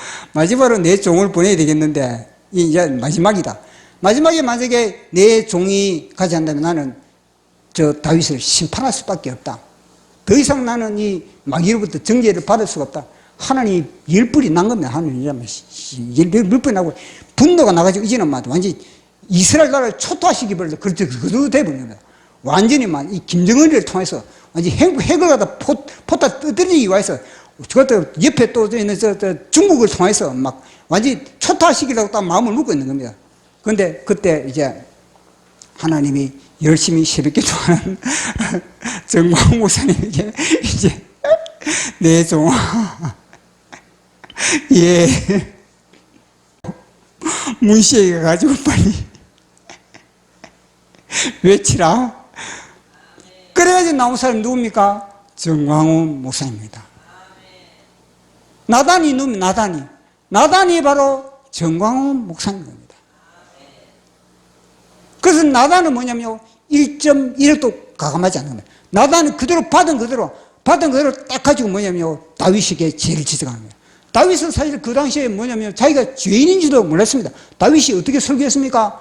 내 종을 보내야 되겠는데 이제 마지막이다. 마지막에 만약에 내 종이 가지 않는다면 나는 저 다윗을 심판할 수밖에 없다. 더 이상 나는 이 마귀로부터 정죄를 받을 수가 없다. 하나님이 열불이 난 겁니다. 하나님이 열불이 나고 분노가 나가지고 이제는 완전히 이스라엘 나라를 초토화시키 버려서 그렇게 돼버린 겁니다. 완전히 이 김정은을 통해서 완전히 핵을 갖다 포다 떠들이기 위해서 그것도 옆에 또 있는 중국을 통해서 막 완전히 초토화시키려고 딱 마음을 먹고 있는 겁니다. 그런데 그때 이제 하나님이 열심히 새벽기도하는 정광 목사님에게 이제 내 종아 문씨에게 가지고 빨리 외치라. 그래야지 나온 사람이 누굽니까? 정광훈 목사입니다. 나단이 누굽니까? 나단이 바로 정광훈 목사입니다. 그래서 나단은 뭐냐면요 1.1도 가감하지 않는 거예요. 나단은 그대로 받은 그대로 딱 가지고 뭐냐면요 다윗에게 죄를 지적하는 거예요. 다윗은 사실 그 당시에 뭐냐면 자기가 죄인인지도 몰랐습니다. 다윗이 어떻게 설교했습니까?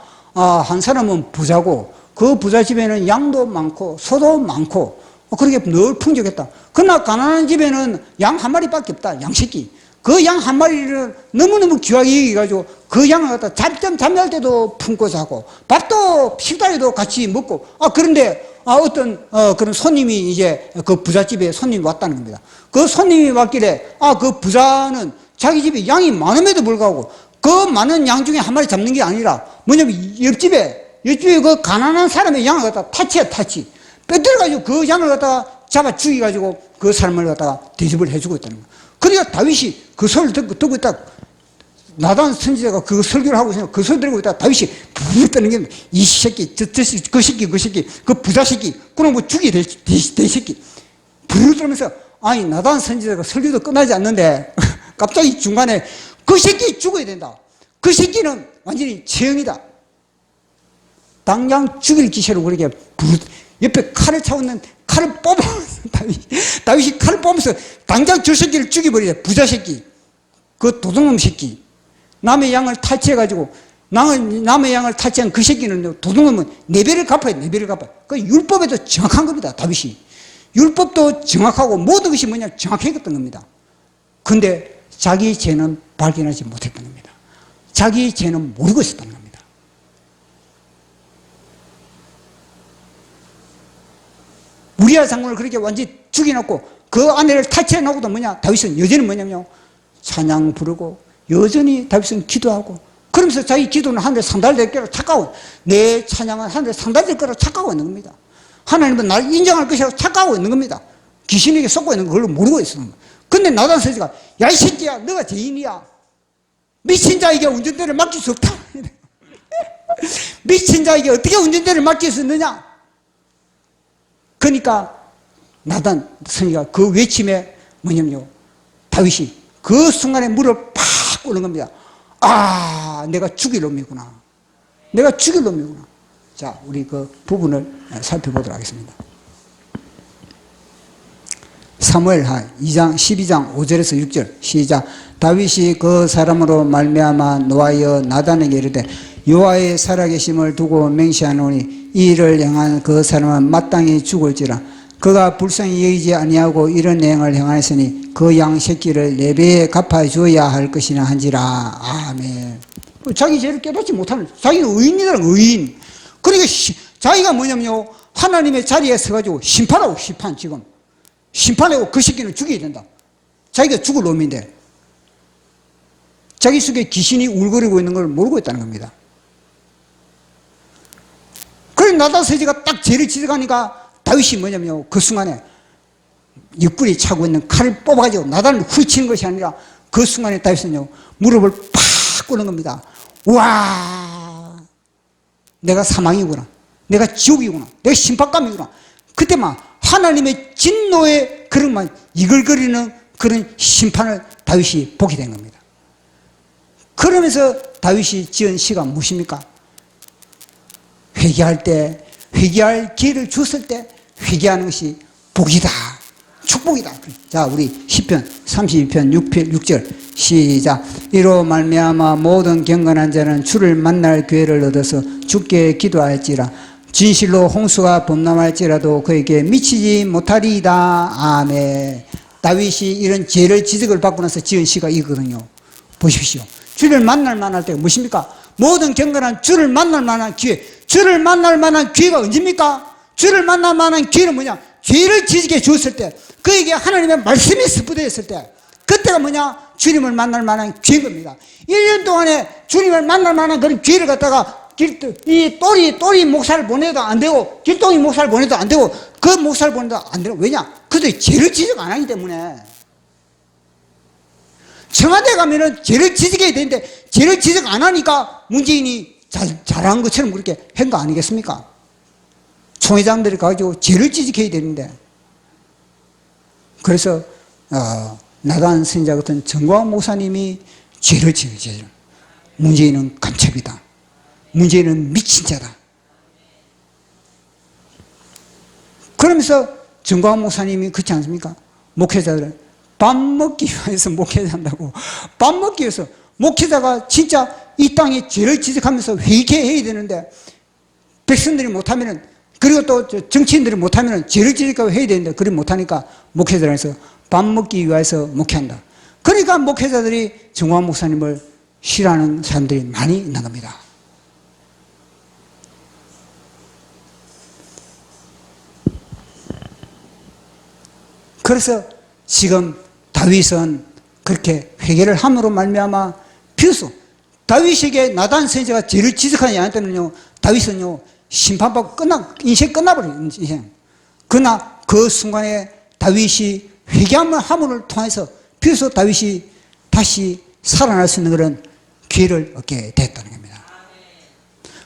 한 사람은 부자고 그 부자 집에는 양도 많고 소도 많고 그렇게 늘 풍족했다. 그러나 가난한 집에는 양 한 마리밖에 없다. 양새끼. 그 양 한 마리를 너무너무 귀하게 여겨가지고 그 양을 갖다 잠잘 때도 품고 자고 밥도 식사에도 같이 먹고 그런데 어떤 그런 손님이 이제 그 부잣집에 손님이 왔다는 겁니다. 그 손님이 왔길래 그 부자는 자기 집에 양이 많음에도 불구하고 그 많은 양 중에 한 마리 잡는 게 아니라 뭐냐면 옆집에 그 가난한 사람의 양을 갖다 타치 뺏들어가지고 그 양을 갖다가 잡아 죽여가지고 그 사람을 갖다가 대접을 해주고 있다는 거예요. 그러니까 다윗이 그 소리를 듣고 있다. 나단 선지자가 그 설교를 하고 있으니까 그 소리 들고 있다. 다윗이 부르 떠는 게 이 새끼, 그 새끼, 그 부자 새끼, 그럼 뭐 죽이 될 새끼. 부르 떠면서 아니 나단 선지자가 설교도 끝나지 않는데 갑자기 중간에 그 새끼 죽어야 된다. 그 새끼는 완전히 죄형이다. 당장 죽일 기세로 그렇게 옆에 칼을 차고 있는 칼을 뽑으면서 다윗이 칼을 뽑으면서 당장 저 새끼를 죽여버리자. 부자 새끼, 그 도둑놈 새끼. 남의 양을 탈취해가지고 남의 양을 탈취한 그 새끼는 도둑놈은 4배를 갚아야 돼. 4배를 갚아야. 그 율법에도 정확한 겁니다. 다윗이 율법도 정확하고 모든 것이 뭐냐 정확했던 겁니다. 근데 자기 죄는 발견하지 못했던 겁니다. 자기 죄는 모르고 있었던 겁니다. 우리아 장군을 그렇게 완전히 죽여놓고 그 아내를 탈취해놓고도 뭐냐 다윗은 여전히 뭐냐면요 찬양 부르고 여전히 다윗은 기도하고 그러면서 자기 기도는 하늘에 상달될 거라 착각하고 내 찬양은 하늘에 상달될 거라 착각하고 있는 겁니다. 하나님은 나를 인정할 것이라고 착각하고 있는 겁니다. 귀신에게 속고 있는 걸 모르고 있습니다. 근데 나단 선지가 야 이 새끼야 너가 죄인이야. 미친 자에게 운전대를 맡길 수 없다. 미친 자에게 어떻게 운전대를 맡길 수 있느냐. 그러니까 나단 선지가 그 외침에 뭐냐면요 다윗이 그 순간에 무릎을 팍 꿇는 겁니다. 내가 죽일 놈이구나. 내가 죽일 놈이구나. 자, 우리 그 부분을 살펴보도록 하겠습니다. 사무엘하 2장 12장 5절에서 6절 시작. 다윗이 그 사람으로 말미암아 노하여 나단에게 이르되 여호와의 살아계심을 두고 맹세하노니 이 일을 행한 그 사람은 마땅히 죽을지라. 그가 불쌍히 여기지 아니하고 이런 행을 행하였으니 그 양 새끼를 4배에 갚아주어야 할 것이나 한지라. 아멘. 자기 죄를 깨닫지 못하는 자기는 의인이라는 의인. 그러니까 자기가 뭐냐면요 하나님의 자리에 서가지고 심판하고 지금 심판하고 그 새끼는 죽여야 된다. 자기가 죽을 놈인데 자기 속에 귀신이 울거리고 있는 걸 모르고 있다는 겁니다. 그래서 나단 선지가 딱 죄를 지적하니까 다윗이 뭐냐면요 그 순간에 옆구리 차고 있는 칼을 뽑아가지고 나단을 훌치는 것이 아니라 그 순간에 다윗은요 무릎을 팍 꿇는 겁니다. 와, 내가 사망이구나. 내가 지옥이구나. 내가 심판감이구나. 그때 막 하나님의 진노의 그런 막 이글거리는 그런 심판을 다윗이 보게 된 겁니다. 그러면서 다윗이 지은 시가 무엇입니까? 회개할 때, 회개할 기회를 줬을 때 회개하는 것이 복이다. 축복이다. 자, 우리 시편 32편 6절 시작. 이로 말미암아 모든 경건한 자는 주를 만날 기회를 얻어서 주께 기도할지라. 진실로 홍수가 범람할지라도 그에게 미치지 못하리이다. 아멘. 다윗이 이런 죄를 지적을 받고 나서 지은 시가 이거든요. 보십시오. 주를 만날 만할 때가 무엇입니까? 모든 경건한 주를 만날 만한 기회. 주를 만날 만한 기회가 언제입니까? 주를 만날 만한 기회는 뭐냐? 죄를 지지게 주었을 때, 그에게 하나님의 말씀이 스포되었을 때, 그때가 뭐냐? 주님을 만날 만한 기회인 겁니다. 1년 동안에 주님을 만날 만한 그런 기회를 갖다가 이 또리 목사를 보내도 안 되고, 길동이 목사를 보내도 안 되고, 그 목사를 보내도 안 되고, 왜냐? 그들이 죄를 지적 안 하기 때문에. 청와대 가면은 죄를 지적해야 되는데, 죄를 지적 안 하니까 문재인이 잘한 것처럼 그렇게 한 거 아니겠습니까? 총회장들이 가지고 죄를 지적해야 되는데. 그래서, 나단 선지자 같은 정광 목사님이 죄를 지적해요. 문재인은 간첩이다. 문재인은 미친 자다. 그러면서 정광 목사님이 그렇지 않습니까? 목회자들은 밥 먹기 위해서 목회자한다고. 밥 먹기 위해서. 목회자가 진짜 이 땅에 죄를 지적하면서 회개해야 되는데, 백성들이 못하면은, 그리고 또 정치인들이 못하면은 죄를 지적하고 해야 되는데, 그리 못하니까 목회자라서 밥 먹기 위해서 목회한다. 그러니까 목회자들이 정광 목사님을 싫어하는 사람들이 많이 있는 겁니다. 그래서 지금 다윗은 그렇게 회개를 함으로 말미암아 비로소 다윗에게 나단 선지자가 죄를 지적하지 않을 때는요, 다윗은요 심판받고 인생 끝나버려요. 인생. 그러나 그 순간에 다윗이 회개함을 통해서 비로소 다윗이 다시 살아날 수 있는 그런 기회를 얻게 됐다는 겁니다.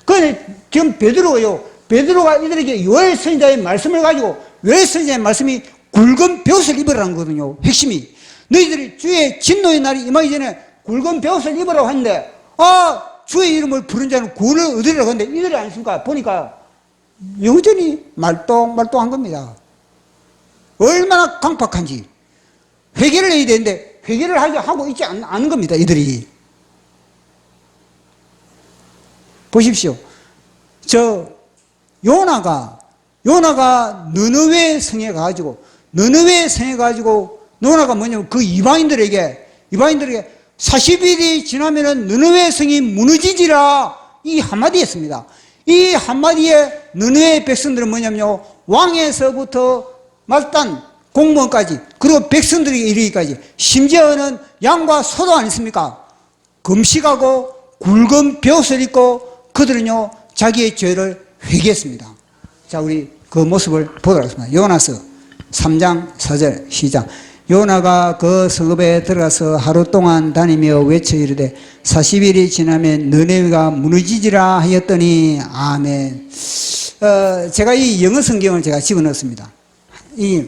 그런데 지금 베드로가 이들에게 요엘 선지자의 말씀을 가지고, 요엘 선지자의 말씀이 굵은 벼옷을 입으라는 거거든요. 핵심이. 너희들이 주의 진노의 날이 임하기 전에 굵은 벼옷을 입으라고 했는데, 주의 이름을 부른 자는 구원을 얻으리라고 했는데, 이들이 아니십니까? 보니까 여전히 말똥말똥한 겁니다. 얼마나 강팍한지. 회개를 해야 되는데 회개를 하고 있지 않은 겁니다. 이들이. 보십시오. 요나가 느느웨 성에 가가지고 요나가 뭐냐면 그 이방인들에게 40일이 지나면은 느느웨 성이 무너지지라, 이 한마디 했습니다. 이 한마디에 느느웨 백성들은 뭐냐면요, 왕에서부터 말단 공무원까지, 그리고 백성들에게 이르기까지, 심지어는 양과 소도 아니습니까? 금식하고 굵은 벼옷을 입고 그들은요 자기의 죄를 회개했습니다. 자, 우리 그 모습을 보도록 하겠습니다. 요나서 3장 4절 시작. 요나가 그 성읍에 들어가서 하루 동안 다니며 외쳐 이르되 40일이 지나면 느네웨가 무너지리라 하였더니. 아멘. 제가 이 영어 성경을 제가 집어넣었습니다. 이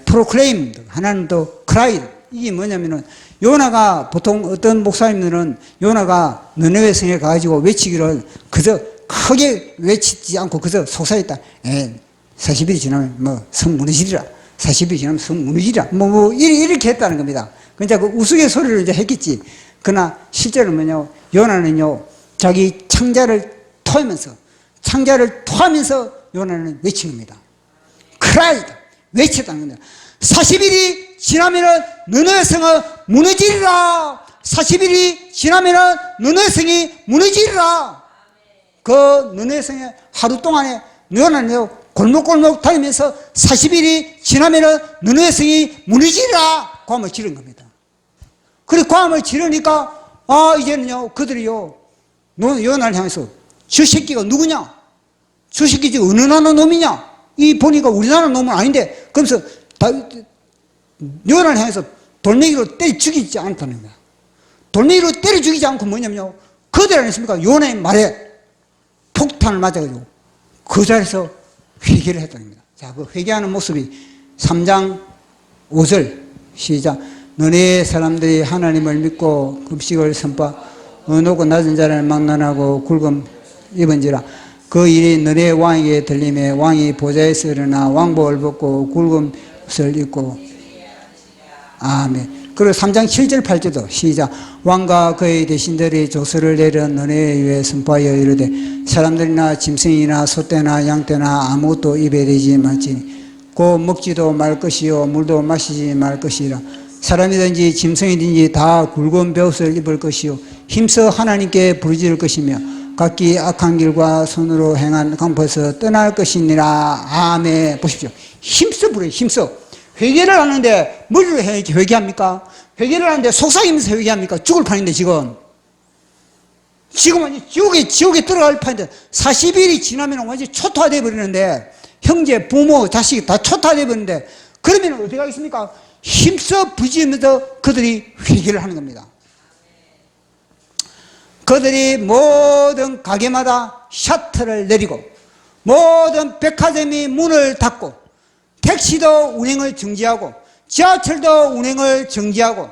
proclaimed, 하나님도 cried. 이게 뭐냐면은, 요나가 보통 어떤 목사님들은 요나가 느네웨 성에 가가지고 외치기를 그저 크게 외치지 않고 그저 속삭였다. 40일이 지나면 성 무너지리라. 40일이 지나면 성 무너지리라. 이렇게 했다는 겁니다. 그러니까 그 우스갯소리를 이제 했겠지. 그러나 실제로 요나는요, 자기 창자를 토하면서 요나는 외친 겁니다. cried. 외쳤다는 겁니다. 40일이 지나면은 느느웨 성은 무너지리라. 40일이 지나면은 느느웨 성이 무너지리라. 그 느느웨 성에 하루 동안에 요나는요 골목골목 다니면서 40일이 지나면은 느느웨 성이 무너지리라 고함을 지른 겁니다. 그리고 고함을 지르니까 이제는요 그들이요 요나를 향해서 저 새끼가 누구냐? 저 새끼 지금 어느 나라 놈이냐? 이 보니까 우리나라 놈은 아닌데, 그러면서 요나를 향해서 돌멩이로 때려 죽이지 않다는 거야. 돌멩이로 때려 죽이지 않고 뭐냐면요, 그들 아니십니까? 요나의 말에 폭탄을 맞아가지고 그 자리에서 회개를 했다는 겁니다. 자, 그 회개하는 모습이 3장 5절 시작. 너네 사람들이 하나님을 믿고 금식을 선포, 어놓고 낮은 자를 막론하고 굵은 입은지라. 그 일이 너네 왕에게 들림에 왕이 보좌에서 일어나 왕복을 벗고 굵은 옷을 입고. 아멘. 그리고 3장 7절 8절도 시작. 왕과 그의 대신들이 조서를 내려 너네 위에 선포하여 이르되 사람들이나 짐승이나 소떼나 양떼나 아무것도 입에 대지 말지니 곧 먹지도 말 것이요 물도 마시지 말 것이라. 사람이든지 짐승이든지 다 굵은 벼옷을 입을 것이요 힘써 하나님께 부르짖을 것이며 각기 악한 길과 손으로 행한 강포에서 떠날 것이니라. 아멘. 보십시오. 힘써 부르요. 힘써. 회개를 하는데 뭐를 회개합니까? 회개를 하는데 속삭이면서 회개합니까? 죽을 판인데 지금 완전 지옥에 들어갈 판인데 40일이 지나면 완전히 초토화되어 버리는데, 형제 부모 자식이 다 초토화되어 버리는데, 그러면 어떻게 하겠습니까? 힘써 부르짖으면서 그들이 회개를 하는 겁니다. 그들이 모든 가게마다 셔터를 내리고 모든 백화점이 문을 닫고 택시도 운행을 정지하고 지하철도 운행을 정지하고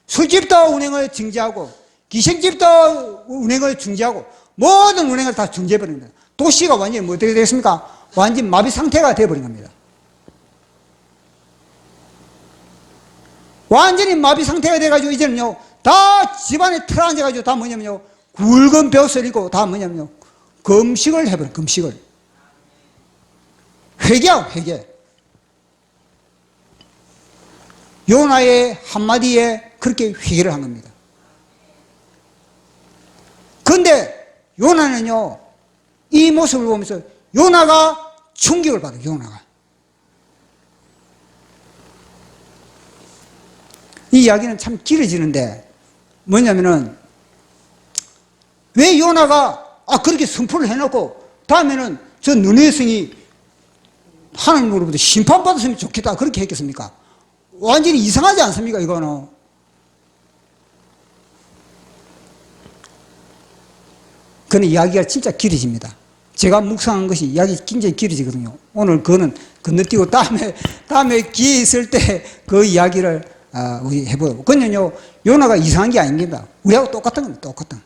술집도 운행을 정지하고 기생집도 운행을 중지하고 모든 운행을 다 중지해버린 거예요. 도시가 완전히 어떻게 되겠습니까? 완전히 마비 상태가 되어버린 겁니다. 완전히 마비 상태가 돼가지고 이제는요 다 집안에 틀어앉아가지고 다 뭐냐면요 굵은 벼슬 이고 다 뭐냐면요 금식을 해버려. 금식을. 회개야 회개. 요나의 한마디에 그렇게 회개를 한 겁니다. 그런데 요나는요 이 모습을 보면서 요나가 충격을 받아요. 요나가. 이 이야기는 참 길어지는데 뭐냐면은 왜 요나가 그렇게 선포를 해놓고 다음에는 저 느헤미야 성이 하나님으로부터 심판받았으면 좋겠다 그렇게 했겠습니까? 완전히 이상하지 않습니까 이거는? 그는 이야기가 진짜 길어집니다. 제가 묵상한 것이 이야기 굉장히 길어지거든요. 오늘 그거는 건너뛰고 다음에 기회 있을 때 그 이야기를 우리 해보고. 그건요 요나가 이상한 게 아닙니다. 우리하고 똑같은 겁니다. 똑같은.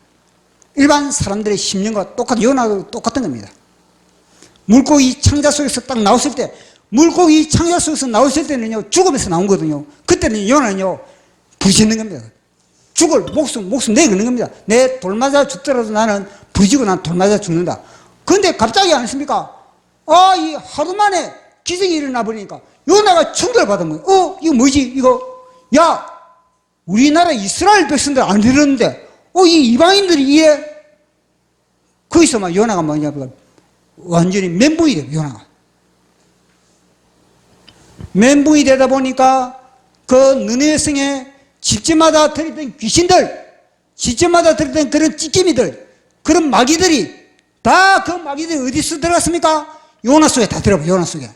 일반 사람들의 심령과 요나도 똑같은 겁니다. 물고기 창자 속에서 딱 나왔을 때, 물고기 창자 속에서 나왔을 때는요 죽음에서 나온 거거든요. 그때는 요나는요 부짖는 겁니다. 죽을 목숨 내거는 겁니다. 내 돌 맞아 죽더라도 나는 부짖고 난 돌 맞아 죽는다. 그런데 갑자기 안 했습니까? 이 하루 만에 기적이 일어나 버리니까 요나가 충격을 받은 거예요. 이거 뭐지? 이거 야 우리나라 이스라엘 백성들 안 이러는데 이 이방인들이 이래? 거기서 막 요나가 뭐냐 완전히 멘붕이 돼요. 요나가 멘붕이 되다 보니까 그 느헤미야 성에 집집마다 들었던 귀신들, 집집마다 들었던 그런 찌개미들, 그런 마귀들이 다 그 마귀들이 어디서 들어갔습니까? 요나 속에 다 들어가요. 요나 속에.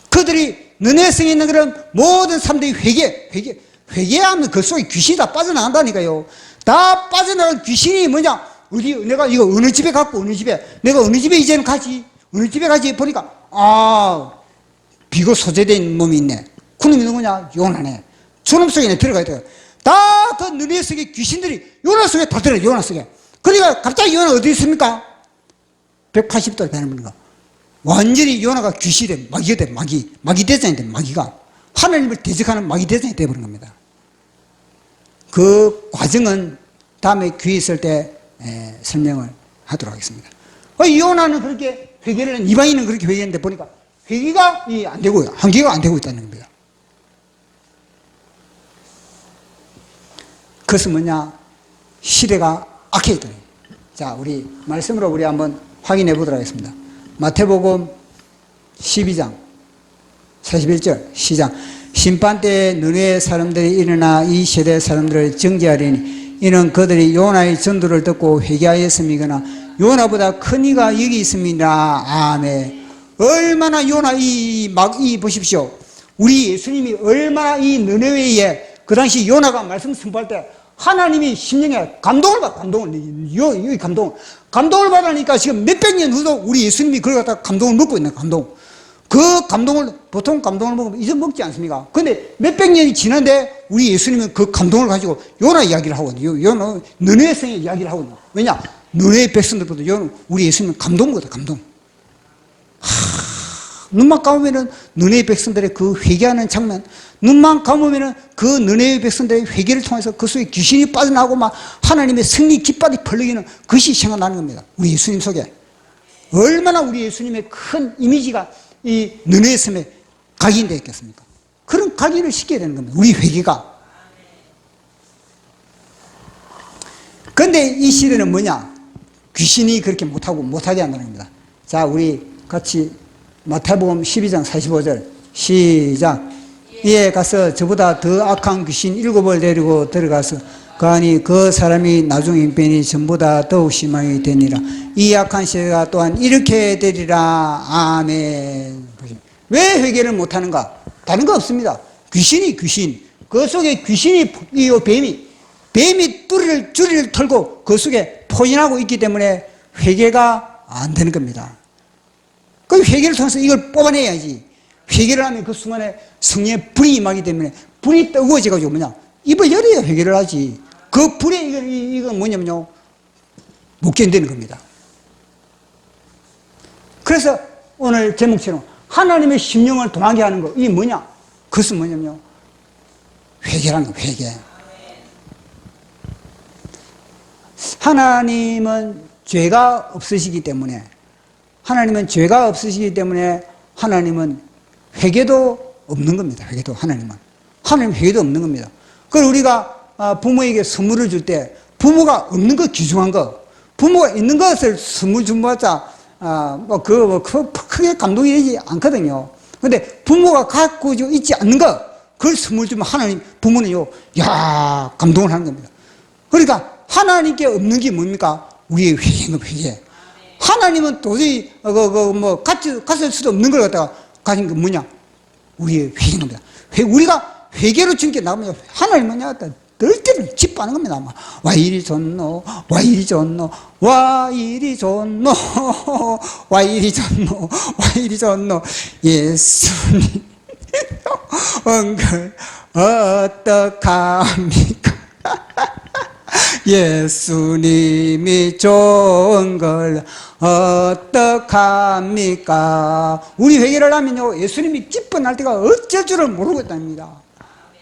그들이 느헤미야 성에 있는 그런 모든 사람들이 회개하면 그 속에 귀신이 다 빠져나간다니까요. 다 빠져나간 귀신이 뭐냐? 내가 이거 어느 집에 갔고 내가 어느 집에 이제는 가지? 어느 집에 가지? 보니까 비고 소재된 놈이 있네. 그놈이 누구냐? 요나네. 저놈 속에 들어가야 돼요. 다 그 느헤미야 속에 귀신들이 요나 속에 다 들어요. 요나 속에. 그러니까 갑자기 요나 어디 있습니까? 180도 되는 거니까. 완전히 요나가 귀신이 돼. 마귀가 돼. 마귀 대장이 돼. 마귀가. 하나님을 대적하는 마귀 대장이 돼버린 겁니다. 그 과정은 다음에 기회 있을 때 설명을 하도록 하겠습니다. 요나는 그렇게 회개를, 이방인은 그렇게 회개했는데 보니까 회개가 안 되고요. 한계가 안 되고 있다는 겁니다. 그것은 뭐냐? 시대가 악해졌다. 자, 우리 말씀으로 우리 한번 확인해 보도록 하겠습니다. 마태복음 12장 41절 시작. 심판 때에 느헤미야 사람들이 일어나 이 세대 사람들을 정죄하리니 이는 그들이 요나의 전도를 듣고 회개하였음이거나 요나보다 큰 이가 여기 있습니다. 아멘. 얼마나 요나 보십시오. 우리 예수님이 얼마나 이 느헤미야에 그 당시 요나가 말씀 선포할 때 하나님이 심령에 감동을 받아. 감동을 받으니까 지금 몇백 년 후도 우리 예수님이 그걸 갖다 감동을 먹고 있는 감동. 그 감동을, 보통 감동을 먹으면 잊어먹지 않습니까? 근데 몇백 년이 지났는데 우리 예수님은 그 감동을 가지고 요나 이야기를 하거든요. 요나, 느헤미야 성의 이야기를 하거든요. 왜냐? 느헤미야 백성들보다 우리 예수님은 감동거든, 감동. 눈만 감으면은 느헤미야 백성들의 그 회개하는 장면, 눈만 감으면은 그 느헤미야 백성들의 회개를 통해서 그 속에 귀신이 빠져나오고 막 하나님의 승리 깃발이 펄리기는 그것이 생각나는 겁니다. 우리 예수님 속에. 얼마나 우리 예수님의 큰 이미지가 이 느헤미야 섬에 각인되어 있겠습니까? 그런 각인을 시켜야 되는 겁니다. 우리 회개가. 그런데 이 시대는 뭐냐? 귀신이 그렇게 못하게 한다는 겁니다. 자, 우리 같이 마태복음 12장 45절 시작. 이에 가서 저보다 더 악한 귀신 7을 데리고 들어가서 그하니 그 사람이 나중 인편이 전보다 더욱 심하게 되니라. 이 악한 시대가 또한 이렇게 되리라. 아멘. 왜 회개를 못하는가? 다른 거 없습니다. 귀신. 그 속에 귀신이, 뱀이 줄이를 털고 그 속에 포진하고 있기 때문에 회개가 안 되는 겁니다. 그 회개를 통해서 이걸 뽑아내야지. 회개를 하면 그 순간에 성령의 불이 임하기 때문에 불이 뜨거워져가지고 입을 열어야 회개를 하지. 그 불에 이건 뭐냐면요, 못 견디는 겁니다. 그래서 오늘 제목처럼 하나님의 심령을 동하게 하는 거, 이게 뭐냐? 그것은 뭐냐면요, 회개라는 거, 회개. 하나님은 죄가 없으시기 때문에, 하나님은 회개도 없는 겁니다. 회개도, 하나님은 회개도 없는 겁니다. 그리고 우리가 부모에게 선물을 줄 때, 부모가 없는 거, 귀중한 거, 부모가 있는 것을 선물 준봤자 크게 감동이 되지 않거든요. 근데 부모가 갖고 있지 않는 거, 그걸 선물 주면 부모는요, 야, 감동을 하는 겁니다. 그러니까 하나님께 없는 게 뭡니까? 우리의 회개인 거, 회개. 하나님은 도저히 갔을 수도 없는 걸 갖다가 가진 게 뭐냐? 우리의 회개인 겁니다. 우리가 회개로 주님께 나가면 하나님은 늘 때를 기뻐하는 겁니다. 와 이리 좋노, 와 이리 좋노, 와 이리 좋노, 와 이리 좋노, 와 이리 좋노. 예수님 언글 어떡합니까? 예수님이 좋은 걸 어떡합니까? 우리 회개를 하면요, 예수님이 기뻐할 때가 어쩔 줄을 모르고 있답니다.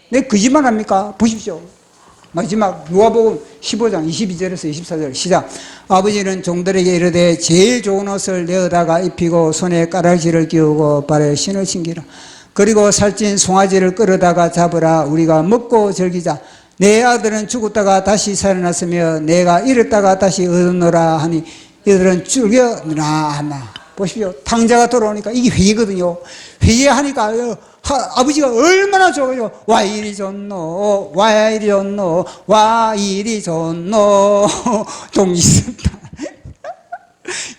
내 거짓말 합니까? 보십시오. 마지막 누가복음 15장 22절에서 24절 시작. 아버지는 종들에게 이르되 제일 좋은 옷을 내어다가 입히고 손에 까락지를 끼우고 발에 신을 신기라. 그리고 살찐 송아지를 끌어다가 잡으라. 우리가 먹고 즐기자. 내 아들은 죽었다가 다시 살아났으며 내가 잃었다가 다시 얻었노라 하니 이들은 죽여라 하마. 보십시오. 탕자가 돌아오니까 이게 회개거든요. 회개하니까 아버지가 얼마나 좋아가지고 와 이리 좋노, 와 이리 좋노, 와 이리 좋노. 동지선다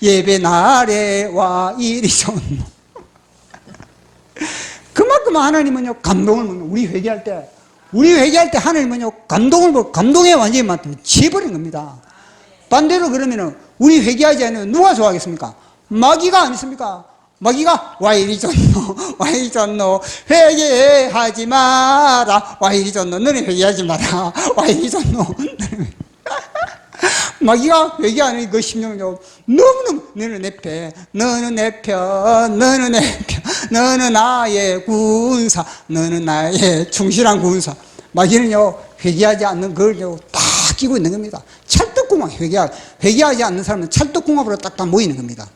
예배 날에 와 이리 좋노. 그만큼 하나님은요, 감동을 먹는, 우리 회개할 때 하나님은요, 감동에 완전히 취해버린 겁니다. 반대로 그러면은 우리 회개하지 않으면 누가 좋아하겠습니까? 마귀가 아니십니까? 마귀가 와 이리 좋노, 와 이리 좋노, 회개하지 마라, 와 이리 좋노, 너는 회개하지 마라, 와 이리 좋노. 마귀가 회개하는 그 심령은요, 너무너무 너는 내 편, 너는 내 편, 너는 내 편, 너는 나의 군사, 너는 나의 충실한 군사. 마귀는요, 회개하지 않는 걸 다 끼고 있는 겁니다. 찰떡궁합, 회개하지 않는 사람은 찰떡궁합으로 딱딱 모이는 겁니다.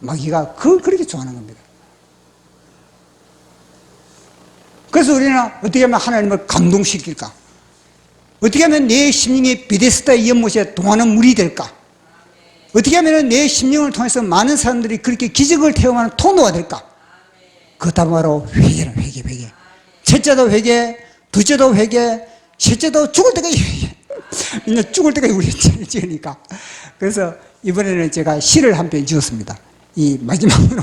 마귀가 그렇게 좋아하는 겁니다. 그래서 우리는 어떻게 하면 하나님을 감동시킬까? 어떻게 하면 내 심령이 베데스다의 연못에 동하는 물이 될까? 어떻게 하면 내 심령을 통해서 많은 사람들이 그렇게 기적을 체험하는 통로가 될까? 그것도 바로 회개는 회개. 첫째도 회개, 둘째도 회개, 셋째도 죽을 때까지 회개. 이제 죽을 때까지 우리가 죄를 지으니까. 그래서 이번에는 제가 시를 한 편 지었습니다. 이 마지막으로.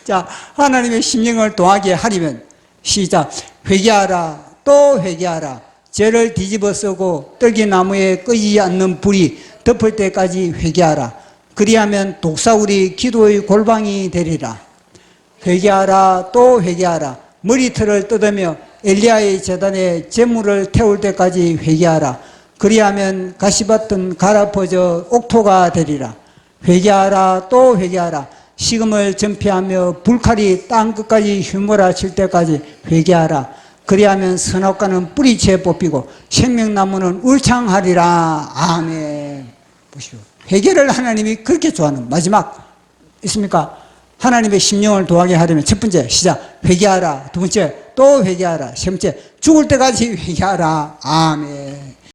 자, 하나님의 심령을 동하게 하려면 시작. 회개하라, 또 회개하라. 죄를 뒤집어 쓰고 떨기나무에 끄지 않는 불이 덮을 때까지 회개하라. 그리하면 독사울이 기도의 골방이 되리라. 회개하라, 또 회개하라. 머리털을 뜯으며 엘리야의 제단에 제물을 태울 때까지 회개하라. 그리하면 가시밭은 갈아퍼져 옥토가 되리라. 회개하라, 또 회개하라. 식음을 전폐하며 불칼이 땅 끝까지 휘몰아칠 때까지 회개하라. 그리하면 선악과는 뿌리채 뽑히고 생명나무는 울창하리라. 아멘. 보시오. 회개를 하나님이 그렇게 좋아하는 마지막 있습니까? 하나님의 심령을 도하게 하려면 첫 번째 시작. 회개하라. 두 번째 또 회개하라. 세 번째 죽을 때까지 회개하라. 아멘.